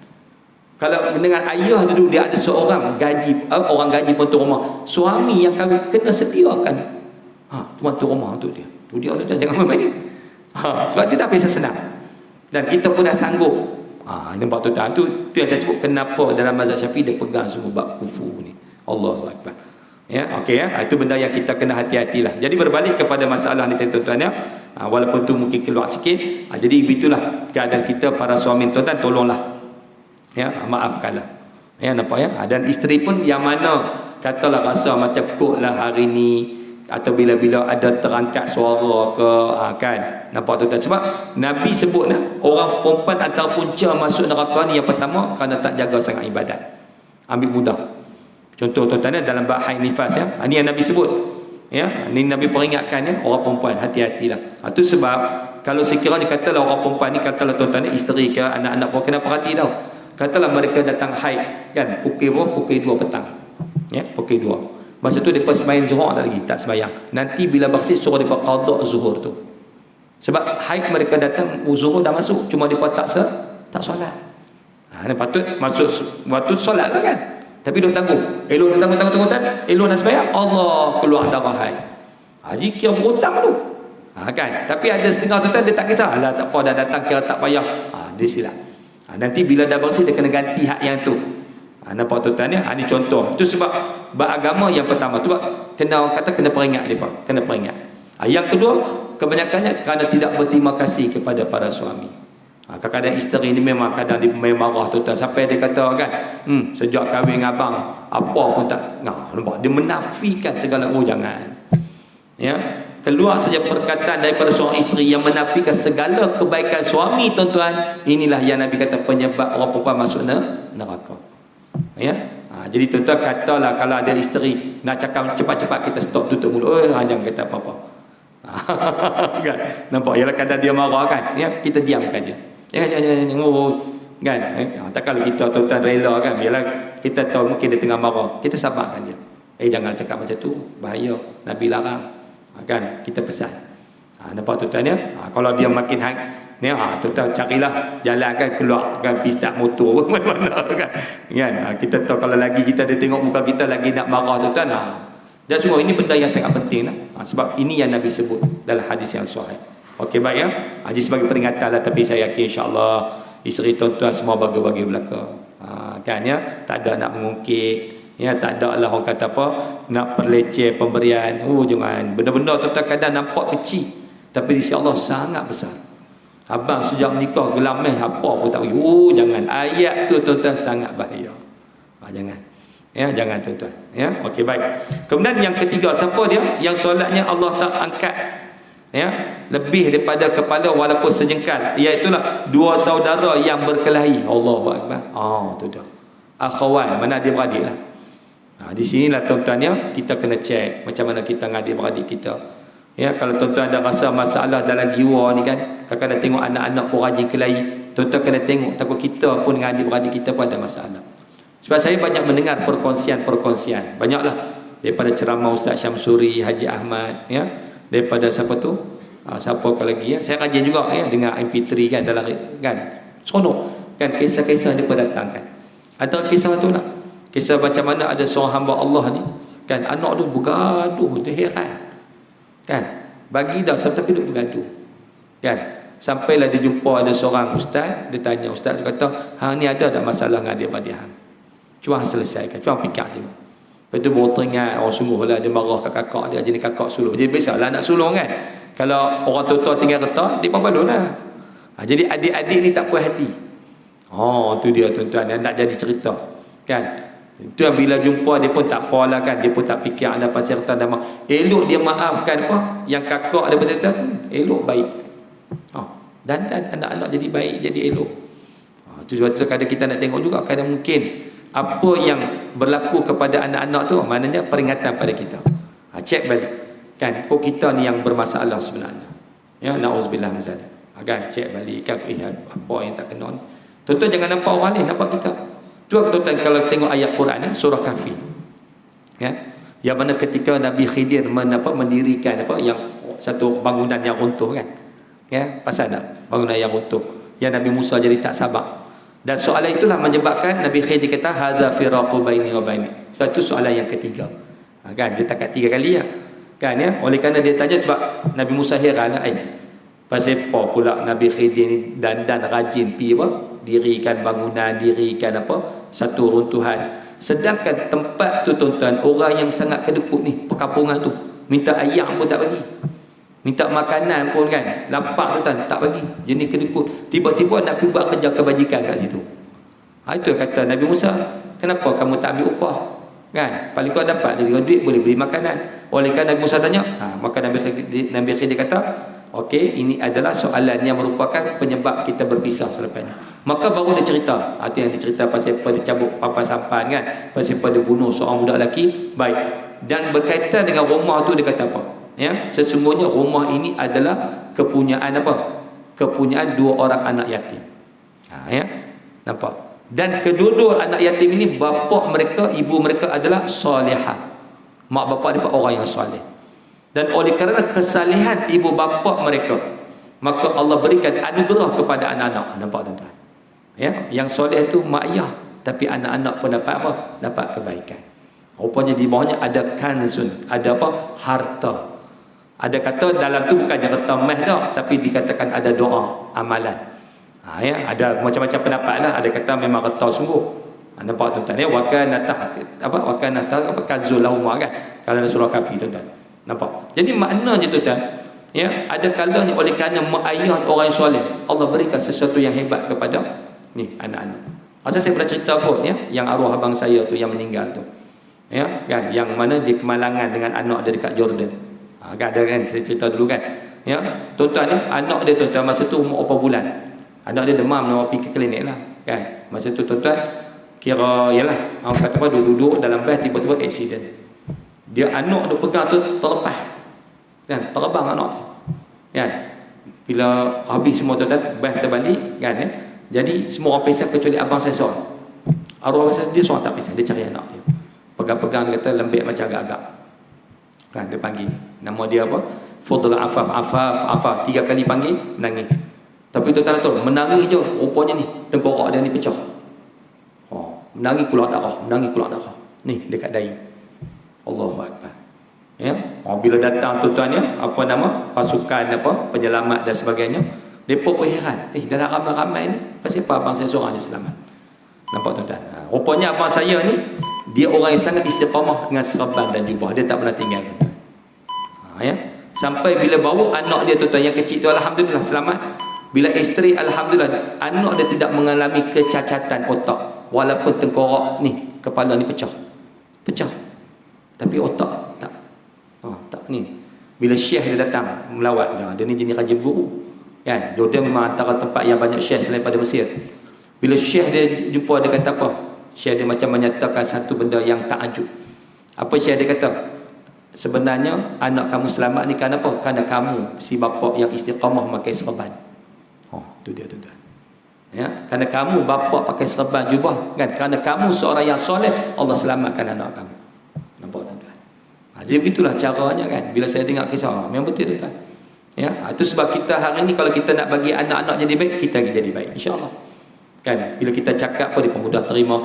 kalau dengan ayah dulu dia ada seorang gaji, orang gaji pentu rumah, suami yang kahwin kena sediakan pentu rumah untuk dia. Tu dia tu jangan main. Sebab dia dah biasa senang dan kita pun dah sanggup. Nampak tu yang saya sebut kenapa dalam mazhab Syafi'i dia pegang semua bab kufur ni. Allahu Akbar. Ya, okey ya. Itu benda yang kita kena hati-hatilah. Jadi berbalik kepada masalah ni tuan-tuan ya. Walaupun tu mungkin keluar sikit. Jadi begitulah keadaan kita para suami tuan-tuan, tolonglah. Ya, maafkanlah. Ya, nampak ya. Dan isteri pun yang mana katalah rasa macam kok lah hari ni, atau bila-bila ada terangkat suara ke, kan, nampak tuan-tuan. Sebab Nabi sebut orang perempuan atau punca masuk neraka ni yang pertama kerana tak jaga sangat ibadat, ambil mudah. Contoh tuan-tuan dalam bab haid nifas ya, ini yang Nabi sebut ya, ini Nabi peringatkan ya, orang perempuan hati-hatilah. Itu sebab kalau sekiranya katalah orang perempuan ni, katalah tuan-tuan isteri ke anak-anak pun kena perhati tau. Katalah mereka datang haid kan, pukul 2 petang ya, pukul 2. Masa tu mereka sembahyang zuhur tak lagi, tak sembahyang. Nanti bila bersih suruh mereka qada zuhur tu. Sebab haid mereka datang, zuhur dah masuk, cuma mereka tak solat. Patut masuk waktu solat lah kan. Tapi duk tangguh. Elok nak tangguh, elok nak sembahyang, Allah keluar darah haid. Haji kira berhutang tu. Kan. Tapi ada setengah tuan-tuan dia tak kisah. Alah tak apa, dah datang kira tak payah. Dia silap. Nanti bila dah bersih dia kena ganti hak yang tu. Nampak tuan-tuan ya? Ini contoh. Itu sebab beragama yang pertama tu kena peringat depa, kena peringat. Yang kedua, kebanyakannya kerana tidak berterima kasih kepada para suami. Kadang-kadang isteri ni memang kadang dia marah tuan-tuan, sampai dia kata kan, sejak kahwin dengan abang apa pun tak, nampak dia menafikan segala. Jangan ya, keluar saja perkataan daripada seorang isteri yang menafikan segala kebaikan suami tuan-tuan, inilah yang Nabi kata penyebab orang perempuan masuk neraka ya. Jadi tuan-tuan katalah kalau ada isteri nak cakap cepat-cepat, kita stop, tutup mulut, jangan kata apa-apa. Kan, nampak ialah kadang dia marah kan ya, kita diamkan dia. Kan, takkan kita tuan-tuan rela kan, ialah kita tahu mungkin dia tengah marah, kita sabarkan dia. Jangan cakap macam tu, bahaya, Nabi larang. Kan, kita pesan. Nampak tuan-tuan ya. Kalau dia makin ni, tuan-tuan carilah jalan kan, keluar kan, pistak motor mana kan. Kita tahu kalau lagi kita dia tengok muka kita lagi nak marah tuan-tuan. Dan semua ini benda yang sangat penting sebab ini yang Nabi sebut dalam hadis yang sahih. Okey, baik ya. Jadi sebagai peringatan lah, tapi saya yakin insya-Allah isteri tuan-tuan semua bagi-bagi belaka. Kan ya, tak ada nak mengungkit. Ya, tak ada lah orang kata apa, nak perleceh pemberian. Jangan. Benda-benda tuan-tuan kadang nampak kecil, tapi di sisi Allah sangat besar. Abang sejak menikah gelameh apa pun tak bagi. Jangan. Ayat tu tuan-tuan sangat bahaya. Jangan. Ya, jangan tuan-tuan. Ya, okey, baik. Kemudian yang ketiga, siapa dia? Yang solatnya Allah tak angkat ya lebih daripada kepala walaupun sejengkal, iaitulah dua saudara yang berkelahi. Allahu Akbar. Tu dah. Akhawan, mana adik-beradik lah. Di sinilah tuan-tuan ya, kita kena cek macam mana kita dengan adik-beradik kita. Ya, kalau tuan-tuan ada rasa masalah dalam jiwa ni kan, kadang-kadang tengok anak-anak pun rajin kelahi, tuan-tuan kena tengok, takut kita pun dengan adik-beradik kita pun ada masalah. Sebab saya banyak mendengar perkongsian, banyaklah daripada ceramah Ustaz Syamsuri, Haji Ahmad ya, daripada siapa tu, siapa lagi ya, saya rajin juga ya dengar MP3 kan, dalam kan Seronok kan kisah-kisah dia datangkan. Antara kisah tu lah, kisah macam mana ada seorang hamba Allah ni kan, anak tu bergaduh, dia heran kan, bagi dah tapi dia bergaduh kan. Sampailah dia jumpa ada seorang ustaz, dia tanya, ustaz tu kata, hang ni ada tak masalah dengan adik-beradik hang? Cuba hang selesaikan, cuba fikir dia. Lepas tu baru teringat, sungguh lah dia marah kat kakak dia, jadi kakak sulung. Jadi biasalah nak sulung kan, kalau orang tua-tua tinggal retak, dia balon lah. Jadi adik-adik ni tak puas hati. Tu dia tuan-tuan yang nak jadi cerita kan. Itu yang bila jumpa dia pun tak apalah kan, dia pun tak fikir ada pasal retak dan elok dia maafkan apa yang kakak dia betul-betul elok baik. Dan anak-anak jadi baik, jadi elok. Itu sebab tu kadang kita nak tengok juga, kadang mungkin apa yang berlaku kepada anak-anak tu maknanya peringatan pada kita. Cek balik kan, kok kita ni yang bermasalah sebenarnya. Ya, nauzubillah min zalik. Kan cek balik kan, apa yang tak kena. Tuan-tuan jangan nampak orang lain, nampak kita. Cuba tuan-tuan kalau tengok ayat Quran surah Kahfi. Ya. Yang mana ketika Nabi Khidir mendirikan yang satu bangunan yang runtuh kan. Ya, pasal tak bangunan yang runtuh yang Nabi Musa jadi tak sabar, dan soalan itulah menyebabkan Nabi Khidir kata hadza firaqu baini wa baini. Sebab itu soalan yang ketiga kan, dia takat 3 kali kan ya. Oleh kerana dia tanya sebab Nabi Musa heran pasal apa pula Nabi Khidir ni dan rajin pi dirikan bangunan, dirikan satu runtuhan, sedangkan tempat tu tuan-tuan orang yang sangat kedekut ni, perkampungan tu minta ayam pun tak bagi, minta makanan pun kan, lapar tu tak bagi, jenis kedekut. Tiba-tiba nak pergi buat kerja kebajikan kat situ. Itu kata Nabi Musa, kenapa kamu tak ambil upah kan, paling kau dapat dari duit boleh beli makanan. Oleh kerana Nabi Musa tanya, maka Nabi Khidir kata, okey, ini adalah soalan yang merupakan penyebab kita berpisah selepas ni. Maka baru dia cerita, itu yang dicerita pasal apa dia cabut papan sampan kan, pasal apa dia bunuh seorang budak lelaki. Baik, dan berkaitan dengan rumah tu dia kata apa? Ya, sesungguhnya rumah ini adalah kepunyaan kepunyaan 2 orang anak yatim. Ya, nampak? Dan kedua-dua anak yatim ini bapa mereka, ibu mereka adalah salihah. Mak bapa mereka orang yang soleh. Dan oleh kerana kesalehan ibu bapa mereka, maka Allah berikan anugerah kepada anak-anak. Nampak tuan-tuan? Ya, yang soleh tu mak ayah, tapi anak-anak pun dapat dapat kebaikan. Rupanya di bawahnya ada kanzun, ada harta. Ada kata dalam tu bukannya harta meh dah, tapi dikatakan ada doa, amalan. Ya, ada macam-macam pendapat lah. Ada kata memang harta sungguh. Nampak tuan-tuan ya, wa kana kanzul lahum kan. Kalau dalam surah Kahfi tuan-tuan. Nampak? Jadi maknanya tuan-tuan, ya, ada kalanya oleh kerana mak ayah orang yang soleh, Allah berikan sesuatu yang hebat kepada ni anak-anak. Masa saya pernah cerita pun ya, yang arwah abang saya tu yang meninggal tu. Ya, kan, yang mana dia kemalangan dengan anak dia dekat Jordan. Kan ada kan, saya cerita dulu kan. Ya, tuan-tuan ya, anak dia tuan-tuan masa tu umur berapa bulan. Anak dia demam, nak pergi ke klinik lah kan. Masa tu tuan-tuan kira yalah, orang kata duduk dalam bas, tiba-tiba accident. Dia anak dia pegang tu terlepas kan, terbang anak tu kan. Bila habis semua tuan-tuan, bas terbalik kan ya. Jadi semua orang pisah kecuali abang saya seorang. Arwah saya dia seorang tak pisah, dia cari anak dia. Pegang-pegang, dia kata lembik macam agak-agak kan. Dia panggil nama dia Fadl Afaf 3 kali panggil, menangis. Tapi tuan-tuan tahu, menangis je rupanya ni tengkorak dia ni pecah. Menangis keluar darah, ni dekat dahi. Allahu Akbar. Ya, bila datang tuan-tuan ya, pasukan penyelamat dan sebagainya, depa pun heran, dalam ramai-ramai ni pasal apa abang saya seorang je selamat. Nampak tuan-tuan? Rupanya abang saya ni dia orang yang sangat istiqamah dengan serban dan jubah, dia tak pernah tinggal tuan-tuan. Ya, sampai bila bawa anak dia tuan-tuan yang kecil tu alhamdulillah selamat. Bila isteri alhamdulillah anak dia tidak mengalami kecacatan otak, walaupun tengkorak ni kepala ni pecah, tapi otak tak ni. Bila syekh dia datang melawat dia ni jenis rajin guru kan. Jordan memang antara tempat yang banyak syekh selain pada Mesir. Bila syekh dia jumpa, dia kata apa? Syekh dia macam menyatakan satu benda yang takjub. Apa syekh dia kata? Sebenarnya anak kamu selamat ni kerana apa? Kerana kamu si bapa yang istiqamah pakai serban. Tu dia tuan-tuan. Ya, kerana kamu bapa pakai serban jubah kan, kerana kamu seorang yang soleh, Allah selamatkan anak kamu. Nampak tuan-tuan? Jadi begitulah caranya kan. Bila saya dengar kisah, memang betul tuan-tuan. Ya, itu sebab kita hari ni kalau kita nak bagi anak-anak jadi baik, kita jadi baik insya-Allah. Kan bila kita cakap apa dia pun mudah terima.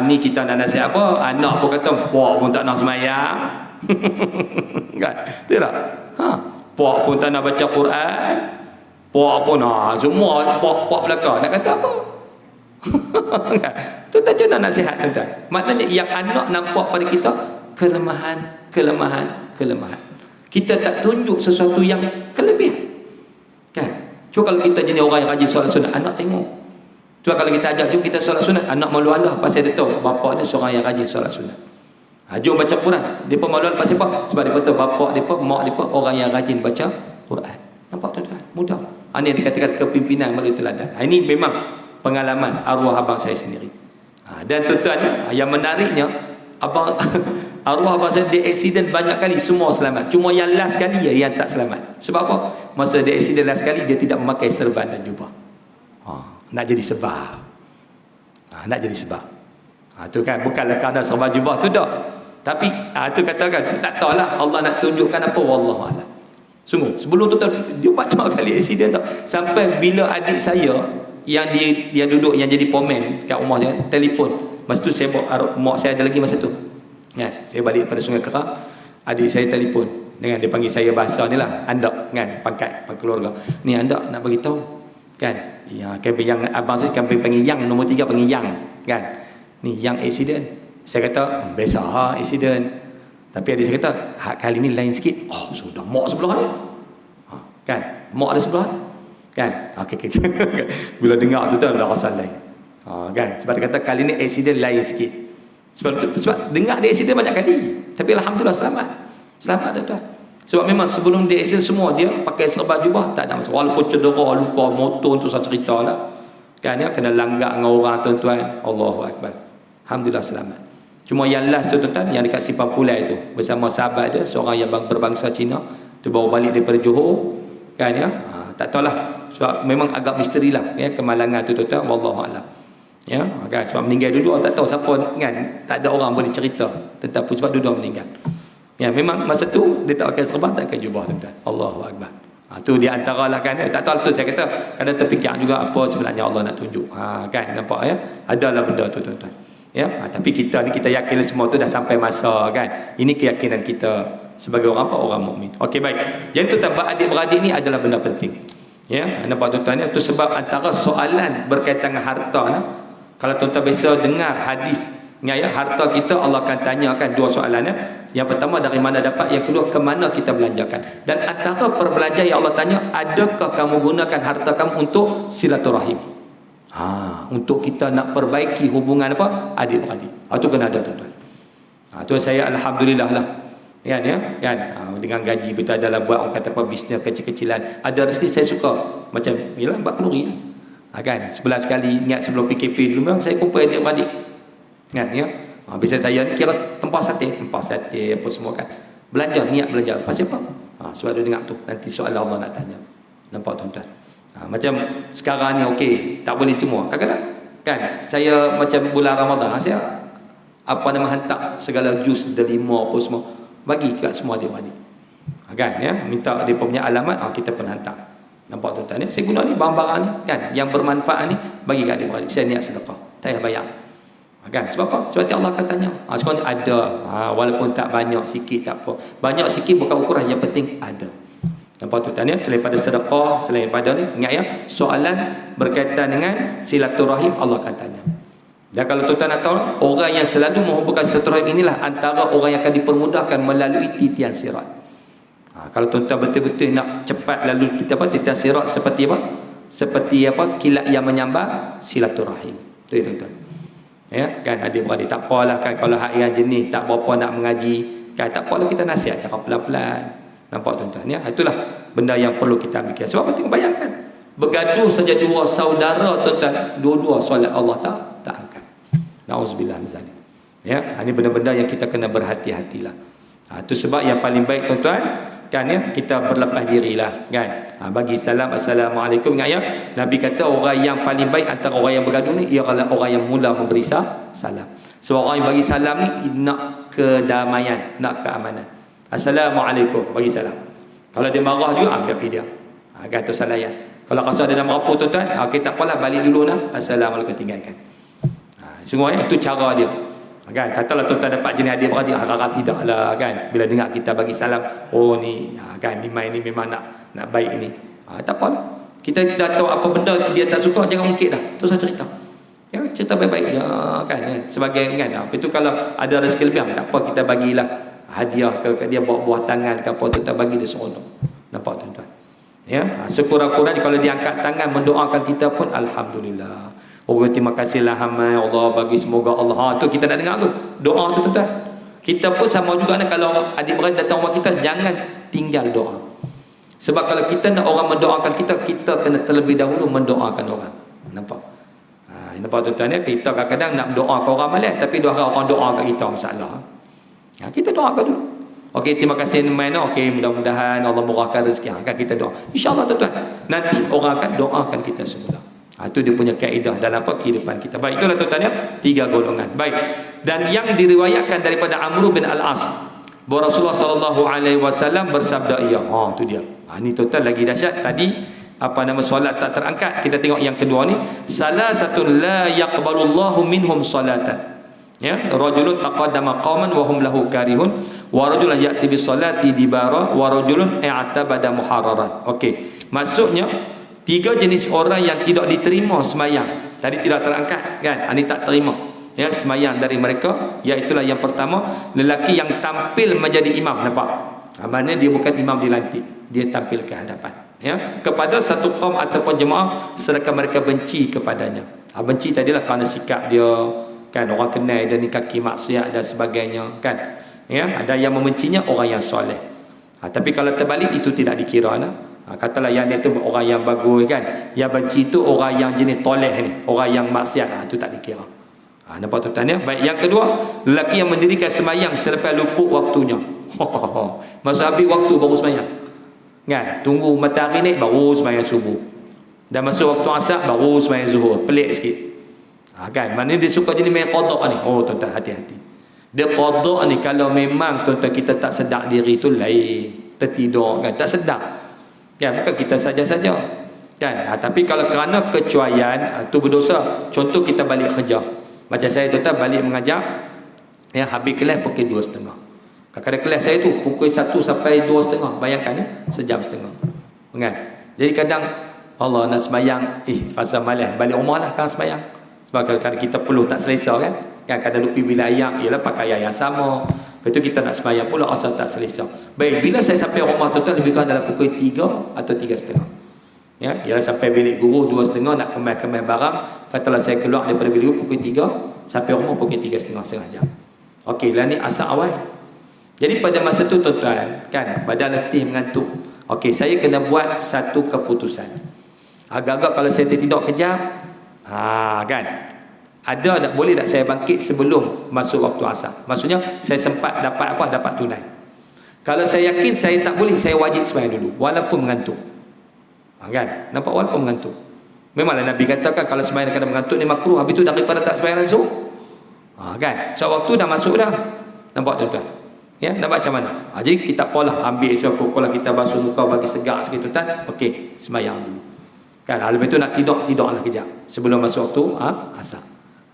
Ni kita nak nasihat apa, anak pun kata pak pun tak nak sembahyang. Kan betul tak? Pak pun tak nak baca Quran, pak pun semua pak belaka nak kata apa. Kan tuan-tuan macam nak nasihat tuan-tuan. Maknanya yang anak nampak pada kita kelemahan. Kita tak tunjuk sesuatu yang kelebihan. Kan cuba kalau kita jenis orang yang rajin solat sunat, anak tengok. Cuma kalau kita ajak jom kita solat sunat, anak malu Allah pasal dia tahu bapa dia seorang yang rajin solat sunat. Jom baca Quran, dia pun malu Allah pasal apa? Sebab dia tahu bapa dia pun, mak dia pun orang yang rajin baca Quran. Nampak tuan-tuan? Mudah. Ini yang dikatakan kepimpinan melalui teladan. Ini memang pengalaman arwah abang saya sendiri. Dan tuan-tuan, yang menariknya abang arwah abang saya dia accident banyak kali, semua selamat. Cuma yang last kali yang tak selamat. Sebab apa? Masa dia accident last kali dia tidak memakai serban dan jubah. Nak jadi sebab. Tu kan bukanlah kerana serban jubah tu dah. Tapi tu katakan tak tahulah Allah nak tunjukkan apa, wallahu a'lam. Sungguh sebelum tu dia banyak kali accident tau. Sampai bila adik saya yang duduk yang jadi pomen kat rumah saya telefon. Masa tu saya mak saya ada lagi masa tu. Kan saya balik pada Sungai Keram, adik saya telefon dengan dia panggil saya bahasa ni lah, andak kan, pangkat keluarga. Ni andak nak bagi tahu. Kan ya, camping yang abang saya camping panggil yang nombor 3 panggil yang kan ni yang accident. Saya kata biasa accident, tapi adik saya kata kali ni lain sikit. Sudah mak sebelah ni kan, mak ada sebelah ni kan. Okay. Bila dengar tu dah rasa lain kan, sebab dia kata kali ni accident lain sikit. Sebab dengar dia accident banyak kali, tapi alhamdulillah selamat tuan-tuan. Sebab memang sebelum dia accident semua dia pakai serban jubah, tak ada masalah. Walaupun cedera, luka, motor tu saya cerita lah. Kan ya, kena langgak dengan orang tuan-tuan. Allahu Akbar. Alhamdulillah selamat. Cuma yang last tu tuan-tuan, yang dekat Simpang Pulai tu, bersama sahabat dia, seorang yang berbangsa Cina, dia bawa balik daripada Johor. Kan ya, tak tahulah. Sebab memang agak misteri lah ya, kemalangan tu tuan-tuan. Wallahu a'lam. Ya, kan? Sebab meninggal dulu tak tahu siapa kan, tak ada orang boleh cerita tentang apa sebab dua meninggal. Ya, memang masa tu dia tak pakai serban, tak pakai jubah tuan-tuan. Allahu Akbar. Tu di antara lah kan, tak tahu tu saya kata kadang terfikir juga apa sebenarnya Allah nak tunjuk. Kan nampak ya, adalah benda tu tuan-tuan. Ya, tapi kita ni kita yakin semua tu dah sampai masa kan. Ini keyakinan kita sebagai orang apa, orang mukmin. Okey baik. Yang tu tambah adik-beradik ni adalah benda penting. Ya, nampak tuan-tuan ya, tu sebab antara soalan berkaitan dengan harta nah. Kalau tuan-tuan biasa dengar hadis ya, harta kita Allah akan tanyakan dua soalan ya. Yang pertama dari mana dapat, yang kedua ke mana kita belanjakan. Dan antara perbelanjaan yang Allah tanya, adakah kamu gunakan harta kamu untuk silaturahim? Untuk kita nak perbaiki hubungan apa? Adik-beradik. Itu kena ada tuan-tuan. Tu saya alhamdulillah lah. Kan ya, kan dengan gaji kita adalah buat orang kata apa bisnes kecil-kecilan. Ada rezeki saya suka macam yalah buat kenduri lah. Kan 11 kali ingat sebelum PKP dulu memang saya kumpul adik-beradik. Kan ya. Biasa saya ni kira tempat sate apa semua kan. Niat belanja. Pasal apa? Sebab dia dengar tu nanti soalan Allah nak tanya. Nampak tuan-tuan. Macam sekarang ni okey, tak boleh semua. Kadang-kadang kan saya macam bulan Ramadan saya hantar segala jus delima apa semua bagi kat semua adik-beradik. Kan ya, minta dia punya alamat, kita pun hantar. Nampak tuan-tuan ya, saya guna ni barang-barang ni kan yang bermanfaat ni bagi kat adik-beradik. Saya niat sedekah. Tak payah bayar. Kan sebab apa? Sebab Allah akan tanya. Sekarang ni ada. Walaupun tak banyak sikit tak apa. Banyak sikit bukan ukuran, yang penting ada. Nampak tuan-tuan ya, selain pada sedekah, selain pada ni ingat ya, soalan berkaitan dengan silaturahim Allah akan tanya. Dan kalau tuan-tuan nak tahu, orang yang selalu menghubungkan silaturahim inilah antara orang yang akan dipermudahkan melalui titian sirat. Kalau tuan-tuan betul-betul nak cepat lalu titian sirat seperti apa? Seperti apa? Kilat yang menyambar silaturahim. Itu ya tuan-tuan. Ya, kan adik-beradik tak apalah kan kalau hak yang jenis tak berapa nak mengaji, kan tak apalah kita nasihat cara pelan-pelan. Nampak tuan-tuan ya? Itulah benda yang perlu kita fikir. Sebab penting bayangkan bergaduh saja dua saudara tuan-tuan, dua-dua solat Allah tak angkat. Nauzubillah min zalik. Ya, ini benda-benda yang kita kena berhati-hatilah. Itu sebab yang paling baik tuan-tuan kan ya, kita berlepas dirilah kan. Bagi salam assalamualaikum ingat ya, Nabi kata orang yang paling baik antara orang yang bergaduh ni ialah orang yang mula memberi salam. Sebab orang yang bagi salam ni nak kedamaian, nak keamanan. Assalamualaikum bagi salam. Kalau dia marah juga biar dia. Kata salayan. Kalau rasa ada nama apa tuan-tuan, okey tak apalah, balik dulu nah. Assalamualaikum, tinggalkan. Semua itu cara dia. Kan, katalah tuan-tuan dapat jenis hadiah beradik, harap tidaklah kan. Bila dengar kita bagi salam, oh ni kan Mimai ni memang nak baik ni. Tak apalah. Kita dah tahu apa benda dia tak suka, jangan ungkit dah. Terus cerita. Ya, cerita baik-baik ya, kan. Sebagai kan. Apa itu kalau ada rezeki lebih, tak apa kita bagilah hadiah ke dia, buah tangan ke apa, tuan-tuan bagi dia seronok. Nampak tuan-tuan? Ya, sekurang-kurangnya kalau dia angkat tangan mendoakan kita pun alhamdulillah. Oh, terima kasihlah hamai Allah bagi, semoga Allah. Tu kita nak dengar tu. Doa tu tuan-tuan. Kita pun sama juga kalau adik-beradik datang rumah kita, jangan tinggal doa. Sebab kalau kita nak orang mendoakan kita, kita kena terlebih dahulu mendoakan orang. Nampak? Nampak tuan-tuan ya, kita kadang-kadang nak doakan orang malas, tapi orang doa kat kita masalah. Kita doakan dulu. Okey, terima kasih Maina. Okey, mudah-mudahan Allah murahkan rezeki. Kan kita doa. Insya-Allah tuan-tuan. Nanti orang akan doakan kita semula. Itu dia punya kaedah dalam kehidupan kita. Baik, itulah tuan-tuan ya, 3 golongan. Baik. Dan yang diriwayatkan daripada Amr bin Al-As, bahawa Rasulullah sallallahu alaihi wasallam bersabda, itu dia. Ni tuan-tuan lagi dahsyat. Tadi solat tak terangkat. Kita tengok yang kedua ni, salasatun la yaqbalullahu minhum salatan. Ya, rajulun taqaddama qauman wa hum lahu karihun, wa rajulun ya'ti bis salati dibara, wa rajulun i'tabada muhararan. Okey. Maksudnya 3 jenis orang yang tidak diterima semayang. Tadi tidak terangkat kan? Ini tak terima. Ya, semayang dari mereka, iaitulah yang pertama, lelaki yang tampil menjadi imam. Nampak? Maknanya dia bukan imam dilantik, dia tampil ke hadapan. Ya, kepada satu kaum ataupun jemaah sedangkan mereka benci kepadanya. Benci tadilah kerana sikap dia, kan, orang kenal dia ni kaki maksiat dan sebagainya, kan. Ya, ada yang membencinya orang yang soleh. Tapi kalau terbalik itu tidak dikira lah. Katalah yang dia tu orang yang bagus, kan. Yang benci tu orang yang jenis toleh ni, orang yang maksiat, itu tak dikira. Nampak tuan-tuan ya? Baik, yang kedua, lelaki yang mendirikan semayang selepas luput waktunya. Masa habis waktu baru semayang. Kan? Tunggu matahari naik baru semayang subuh. Dan masuk waktu asar baru semayang zuhur. Pelik sikit. Kan? Maknanya dia suka jadi main qada ni. Oh tuan-tuan, hati-hati. Dia qada ni kalau memang tuan-tuan kita tak sedar diri tu lain. Tertidur kan, tak sedar. Kan, bukan kita saja-saja. Kan? Tapi kalau kerana kecuaian, tu berdosa. Contoh kita balik kerja. Macam saya tuan-tuan balik mengajar, ya, habis kelas pukul 2.30. Kadang-kadang kelas saya tu pukul 1 sampai 2.30. Bayangkan ya, sejam setengah. Kan? Jadi kadang Allah nak semayang, rasa malas, balik rumah lah kan semayang. Sebab kadang-kadang kita peluh tak selesa kan. Kadang-kadang lupi bila ayak, ialah pakai ayak yang sama. Lepas tu kita nak semayang pula asal tak selesa. Baik, bila saya sampai rumah tuan-tuan lebih kurang dalam pukul 3 atau 3.30. Ya, ialah sampai bilik guru 2.30 nak kemas-kemas barang. Katalah saya keluar daripada bilik guru pukul 3, sampai rumah pukul 3.30, setengah jam. Okey, lah ni asal awal. Jadi pada masa tu tuan-tuan, kan, badan letih, mengantuk. Okey, saya kena buat satu keputusan. Agak-agak kalau saya tertidur kejap, kan, ada tak, boleh tak saya bangkit sebelum masuk waktu asar? Maksudnya saya sempat dapat apa? Dapat tunai. Kalau saya yakin saya tak boleh, saya wajib sembahyang dulu walaupun mengantuk. Kan? Nampak, walaupun mengantuk. Memanglah Nabi katakan kalau sembahyang kadang mengantuk ni makruh, habis tu daripada tak sembahyang langsung. Kan? So waktu dah masuk dah. Nampak tuan-tuan? Ya, nampak macam mana? Jadi kita pola ambil sebab kalau kita basuh muka bagi segar sikit tuan-tuan. Okey, sembahyang dulu. Kan? Lepas tu nak tidurlah kejap sebelum masuk waktu asar.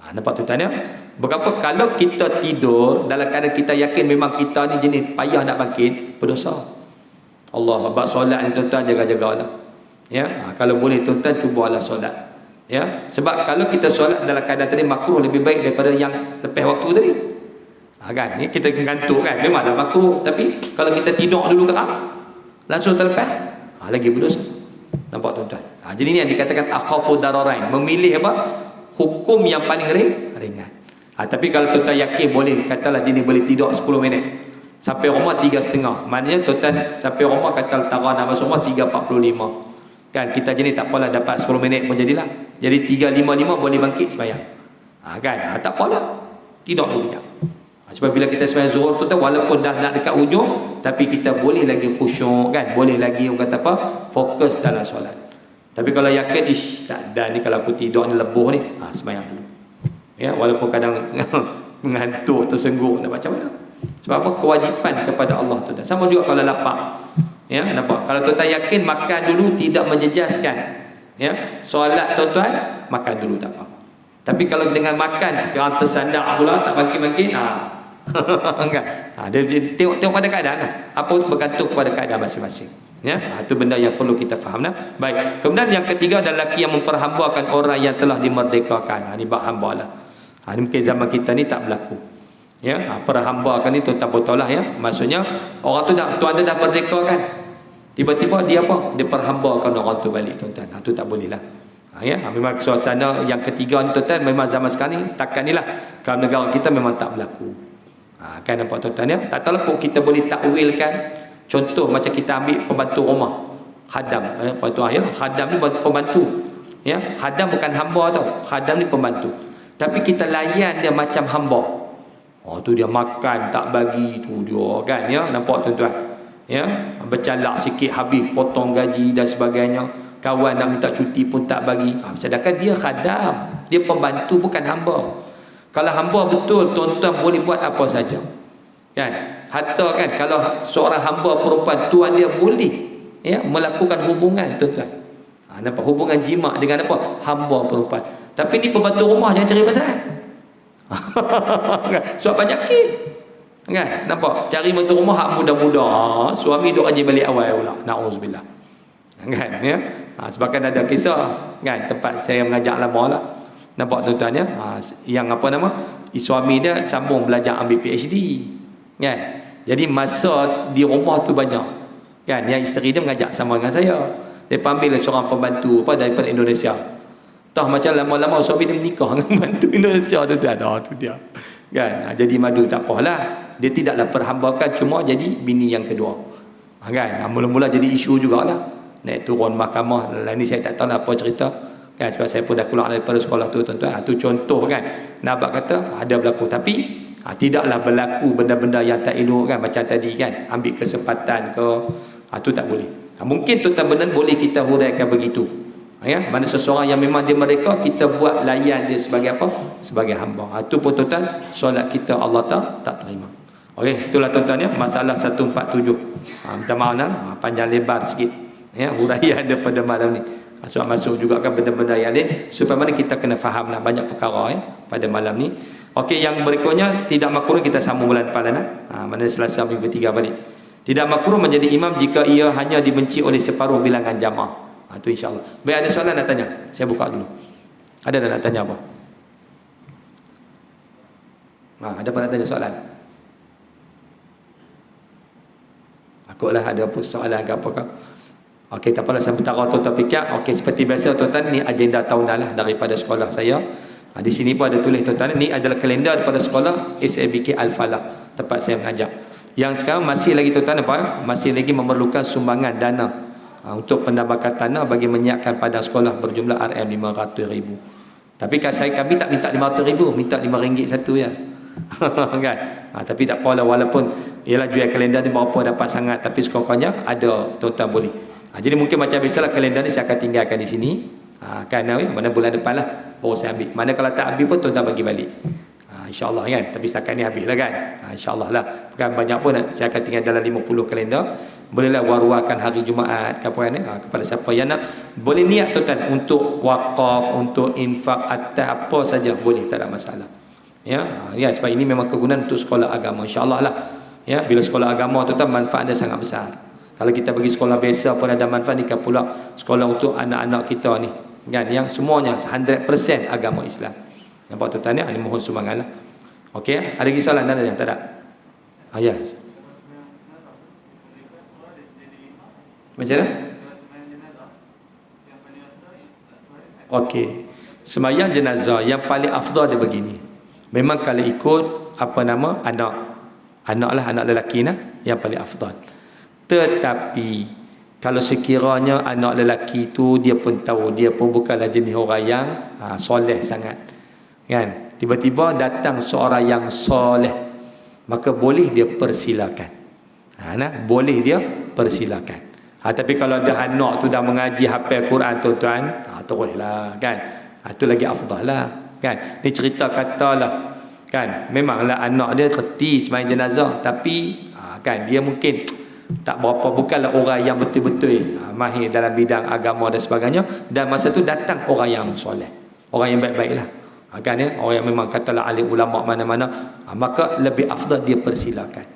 Nampak tuan-tuan ya? Berapa kalau kita tidur dalam keadaan kita yakin memang kita ni jenis payah nak bangkit, berdosa. Allah, bab solat ni tuan-tuan jaga-jagalah. Ya, kalau boleh tuan-tuan cubalah solat. Ya, sebab kalau kita solat dalam keadaan tadi makruh lebih baik daripada yang lepas waktu tadi. Kan, ni kita ngantuk kan, memang dah makruh, tapi kalau kita tidur dulu geram langsung terlepas, lagi berdosa. Nampak tuan-tuan? Jadi ni yang dikatakan akhafu dararain, memilih apa? Hukum yang paling ringan. Tapi kalau tuan-tuan yakin boleh, katalah jenis boleh tidur 10 minit. Sampai rumah 3.30. Maknanya tuan-tuan sampai rumah kata tara nak masuk rumah 3.45. Kan kita jenis tak apalah, dapat 10 minit pun jadilah. Jadi 3.55 boleh bangkit sembahyang. Kan? Tak apalah. Tidur dulu kejap. Sebab bila kita sembahyang zuhur tu walaupun dah nak dekat hujung, tapi kita boleh lagi khusyuk kan, boleh lagi orang kata apa? Fokus dalam solat. Tapi kalau yakin tak ada ni, kalau aku tidur ni lebuh ni, sembahyang dulu. Ya, walaupun kadang mengantuk, tersengguk, nak macam mana? Sebab apa? Kewajipan kepada Allah tu. Sama juga kalau lapar. Ya, nampak? Kalau tuan-tuan yakin makan dulu tidak menjejaskan Ya, solat tuan-tuan, makan dulu tak apa. Tapi kalau dengan makan orang tersandak pula tak bangkit-bangkit, enggak. Dia tengok pada keadaan lah. Apa itu bergantung kepada keadaan masing-masing. Ya, itu benda yang perlu kita faham lah. Baik. Kemudian yang ketiga adalah lelaki yang memperhambakan orang yang telah dimerdekakan. Ini bab hamba lah. Ini mungkin zaman kita ni tak berlaku. Ya, perhambakan ni tuan-tuan betul lah ya. Maksudnya orang tu tuan dah merdeka kan. Tiba-tiba dia apa? Dia perhambakan orang tu balik tuan-tuan. Itu tak boleh lah. Ya, memang suasana yang ketiga ni tuan-tuan memang zaman sekarang ni setakat ni lah. Kalau negara kita memang tak berlaku. Kan nampak tuan-tuan ya. Tak tahu lah kok kita boleh takwilkan. Contoh macam kita ambil pembantu rumah. Khadam. Pembantu ayah. Khadam ni pembantu. Ya, khadam bukan hamba tau. Khadam ni pembantu. Tapi kita layan dia macam hamba. Tu dia makan tak bagi tu dia kan ya. Nampak tuan-tuan. Ya, bercalak sikit habis potong gaji dan sebagainya. Kawan nak minta cuti pun tak bagi. Sedangkan dia khadam, dia pembantu bukan hamba. Kalau hamba betul tuan-tuan boleh buat apa saja. Kan? Hatta kan kalau seorang hamba perempuan tuan dia boleh ya melakukan hubungan tuan-tuan. Nampak hubungan jima dengan apa? Hamba perempuan. Tapi ni pembantu rumah jangan cari pasal. Sebab banyak kes. Kan? Nampak? Cari mentua rumah hak muda-muda. Suami duk aja balik awal pula. Na'udzubillah. Kan? Ya? Sebabkan ada kisah kan tempat saya mengajar lama lah. Nampak tuan-tuan ya? Yang apa nama? Suami dia sambung belajar ambil PhD. Kan? Jadi masa di rumah tu banyak. Kan? Yang isteri dia mengajak sama dengan saya. Dia ambil seorang pembantu apa daripada Indonesia. Tah macam lama-lama suami dia menikah dengan pembantu Indonesia tuan-tuan. Tu dia. Kan? Jadi madu tak apalah. Dia tidaklah perhambakan, cuma jadi bini yang kedua. Kan? Mula-mula jadi isu jugalah. Naik turun mahkamah. Lain ni saya tak tahu apa cerita. Kan? Sebab saya pun dah keluar daripada sekolah tu tuan-tuan. Itu contoh kan. Nabak kata ada berlaku. Tapi tidaklah berlaku benda-benda yang tak elok kan. Macam tadi kan. Ambil kesempatan ke. Itu tak boleh. Mungkin tuan-tuan benar boleh kita huraikan begitu. Ya, mana seseorang yang memang dia mereka kita buat layan dia sebagai apa? Sebagai hamba. Itu pun tuan-tuan solat kita Allah tak terima. Okey, itulah tuan-tuan ya masalah 147. Minta maaf lah, panjang lebar sikit. Ya, huraian daripada malam ni. Sebab masuk juga kan benda-benda yang lain supaya mana kita kena faham lah banyak perkara ya pada malam ni. Okey, yang berikutnya tidak makruh kita sambung bulan depan lah. Mana Selasa minggu ketiga balik. Tidak makruh menjadi imam jika ia hanya dibenci oleh separuh bilangan jamaah. Itu insya-Allah. Baik, ada soalan nak tanya? Saya buka dulu. Ada nak tanya apa? Ada apa nak tanya soalan? Akulah ada apa soalan ke apakah? Okey, tak apalah sampai tak tuan-tuan fikir. Okey, seperti biasa tuan-tuan ni agenda tahunan lah daripada sekolah saya. Di sini pun ada tulis tuan-tuan ni adalah kalender daripada sekolah SABK Al-Falah tempat saya mengajar. Yang sekarang masih lagi tuan-tuan apa? Masih lagi memerlukan sumbangan dana untuk penambahan tanah bagi menyiapkan padang sekolah berjumlah RM500,000. Tapi kami tak minta RM500,000, minta RM5 satu ya. Kan? Tapi tak apalah walaupun ialah jual kalender ni berapa dapat sangat tapi sekurang-kurangnya ada tuan-tuan boleh. Jadi mungkin macam biasalah kalender ni saya akan tinggalkan di sini. Kan mana bulan depan lah baru saya ambil. Mana kalau tak ambil pun tuan-tuan bagi balik. InsyaAllah kan. Tapi setakat ni habis lah kan. InsyaAllah lah. Bukan banyak pun saya akan tinggal dalam 50 kalender. Bolehlah war-warkan hari Jumaat ke apa kan, kepada siapa yang nak. Boleh niat tuan-tuan untuk wakaf, untuk infak atau apa saja boleh, tak ada masalah. Ya, sebab ini memang kegunaan untuk sekolah agama insya-Allah lah. Ya, bila sekolah agama tuan-tuan manfaatnya sangat besar. Kalau kita pergi sekolah biasa pun ada manfaat, ni kan pula sekolah untuk anak-anak kita ni. Kan yang semuanya 100% agama Islam. Nampak tuan-tuan ya, mohon sumbanganlah. Okey, ada lagi soalan tak ada? Tak ada. Ya. Macam mana? Okey. Sembahyang jenazah yang paling afdal dia begini. Memang kalau ikut apa nama anak lelaki yang paling afdal. Tetapi kalau sekiranya anak lelaki tu dia pun tahu dia pun bukanlah jenis orang yang soleh sangat. Kan? Tiba-tiba datang seorang yang soleh, maka boleh dia persilakan. Boleh dia persilakan. Tapi kalau ada anak tu dah mengaji hafal Quran tuan-tuan, teruslah kan. Itu lagi afdal lah kan. Ni cerita katalah kan, memanglah anak dia reti sembahyang jenazah tapi kan dia mungkin tak berapa, bukanlah orang yang betul-betul mahir dalam bidang agama dan sebagainya, dan masa tu datang orang yang soleh, orang yang baik-baik lah, kan ya, orang yang memang katalah alim ulama mana-mana, maka lebih afdal dia persilakan.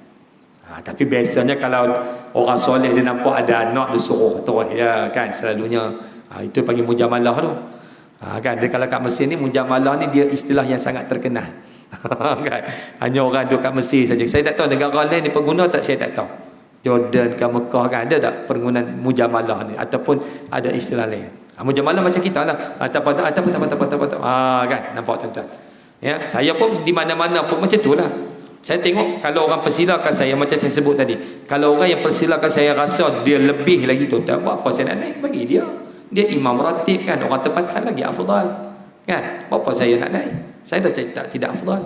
Tapi biasanya kalau orang soleh dia nampak ada anak dia suruh terus, ya kan, selalunya itu panggil mujamalah tu. Kan dia kalau kat Mesir ni mujamalah ni dia istilah yang sangat terkenal. Kan hanya orang duduk kat Mesir saja. Saya tak tahu negara lain dia pengguna tak, saya tak tahu. Jordan ke Mekah kan ada tak penggunaan mujamalah ni ataupun ada istilah lain. Mujamalah macam kita lah. Tak kan, nampak tuan-tuan. Ya, saya pun di mana-mana pun macam itulah. Saya tengok kalau orang persilakan saya, macam saya sebut tadi, kalau orang yang persilakan saya rasa dia lebih lagi tuan-tuan, buat apa saya nak naik bagi dia? Dia imam ratib kan, orang tempatan lagi afdal. Kan? Buat apa saya nak naik? Saya dah cakap tidak afdal.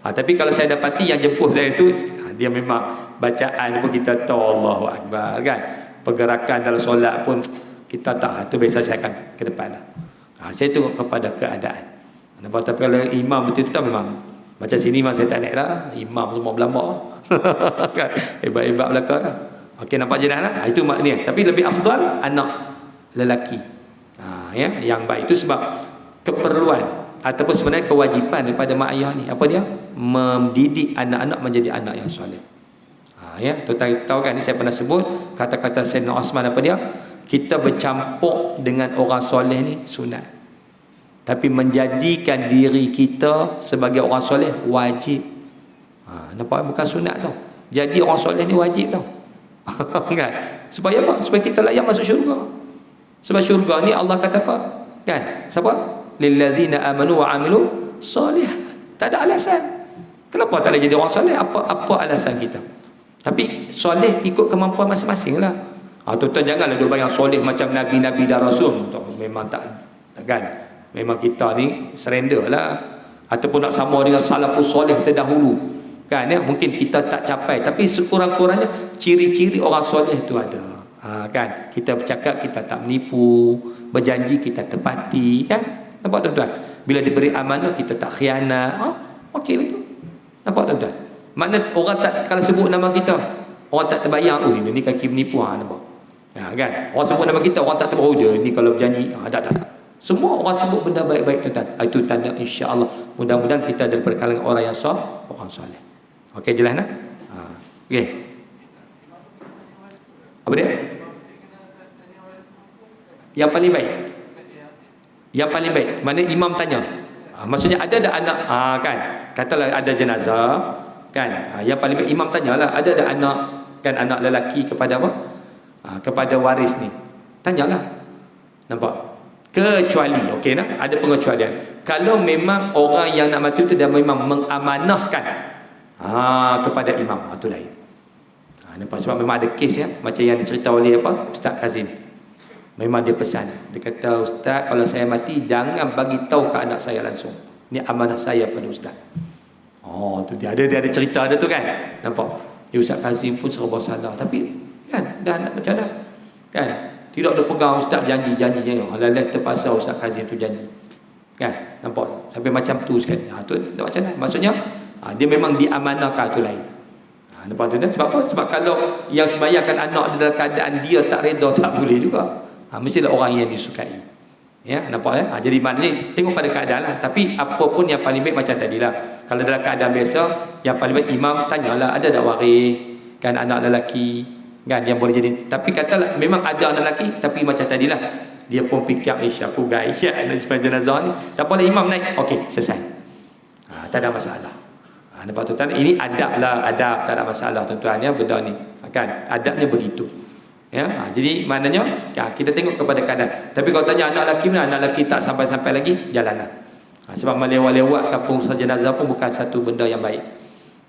Tapi kalau saya dapati yang jemput saya tu dia memang bacaan pun kita tahu Allahu Akbar kan. Pergerakan dalam solat pun kita tak, tu biasa saya akan ke depan lah. Saya tengok kepada keadaan. Tapi kalau imam betul-betul memang macam sini memang saya tak naik lah. Imam semua berlambak kan? Hebat-hebat belakang lah. Okey, nampak jelas lah. Itu maknanya. Tapi lebih afdal anak lelaki, ya, yang baik. Itu sebab keperluan ataupun sebenarnya kewajipan daripada mak ayah ni, apa dia? Mendidik anak-anak menjadi anak yang soleh. Ya, tuan-tuan tahu kan, ni saya pernah sebut kata-kata Sayyidina Osman, apa dia? Kita bercampur dengan orang soleh ni sunat, tapi menjadikan diri kita sebagai orang soleh wajib. Nampak, bukan sunat tau. Jadi orang soleh ni wajib tau. Kan? Supaya apa? Supaya kita layak masuk syurga. Sebab syurga ni Allah kata apa? Kan? Siapa? Lilladzina amanu wa amilu solih. Tak ada alasan. Kenapa tak boleh jadi orang soleh? Apa alasan kita? Tapi soleh ikut kemampuan masing-masing lah. Tuan-tuan janganlah dia bayang soleh macam Nabi-Nabi dan Rasul. Memang tak kan? Memang kita ni surrender lah. Ataupun nak sama dengan salafus soleh terdahulu. Kan ya? Mungkin kita tak capai. Tapi sekurang-kurangnya ciri-ciri orang soleh tu ada. Kan? Kita bercakap kita tak menipu, berjanji kita tepati, kan? Nampak tuan-tuan? Bila diberi amanah kita tak khianat. Okey lah tu. Nampak tuan-tuan? Makna orang tak, kalau sebut nama kita, orang tak terbayang, oh ini kaki menipu, nampak? Kan? Orang sebut nama kita, orang tak terbayang, oh dia ni kalau berjanji, tak. Semua orang sebut benda baik-baik tuan-tuan. Itu tanda insya-Allah. Mudah-mudahan kita daripada kalangan orang yang orang soleh. Okey, jelas nak? Okey. Apa dia? Yang paling baik. Yang paling baik. Mana imam tanya. Maksudnya ada anak, kan? Katalah ada jenazah, kan? Yang paling baik imam tanyalah, ada anak, kan, anak lelaki kepada apa? Kepada waris ni. Tanyalah. Nampak? Kecuali, okey nah, ada pengecualian. Kalau memang orang yang nak mati itu dia memang mengamanahkan kepada imam, itu lain. Nampak? Sebab memang ada kes ya, macam yang dicerita oleh apa? Ustaz Kazim. Memang dia pesan. Dia kata, Ustaz, kalau saya mati jangan bagi tahu ke anak saya langsung. Ini amanah saya pada Ustaz. Tu dia ada cerita ada tu kan. Nampak? Ustaz Kazim pun serba salah, tapi kan dah nak macam mana? Kan? Tidak ada pegang Ustaz janji-janjinya. Alah terpaksa Ustaz Kazim tu janji. Kan? Nampak? Sampai macam tu sekali. Tu macam mana? Maksudnya dia memang diamanahkan, tu lain. Nampak tu? Sebab apa? Sebab kalau yang sembahyangkan anak dalam keadaan dia tak reda, tak boleh juga. Mestilah orang yang disukai. Ya, nampak ya? Jadi maknanya tengok pada keadaan lah. Tapi apa pun yang paling baik macam tadilah. Kalau dalam keadaan biasa, yang paling baik imam tanyalah, ada tak waris? Kan anak lelaki, kan, yang boleh jadi. Tapi katalah memang ada anak lelaki, tapi macam tadilah, dia pun fikir, aku gaya nak sepanjang jenazah ni. Tak boleh imam naik. Okey, selesai. Tak ada masalah. Nampak tuan-tuan? Ini adab lah, adab, tak ada masalah tuan-tuan ya, benda ni. Kan? Adabnya begitu. Ya, jadi maknanya kita tengok kepada keadaan. Tapi kalau tanya anak lelaki mana, anak lelaki tak sampai-sampai lagi, jalanlah. Sebab melewat-lewatkan pengurusan jenazah pun bukan satu benda yang baik.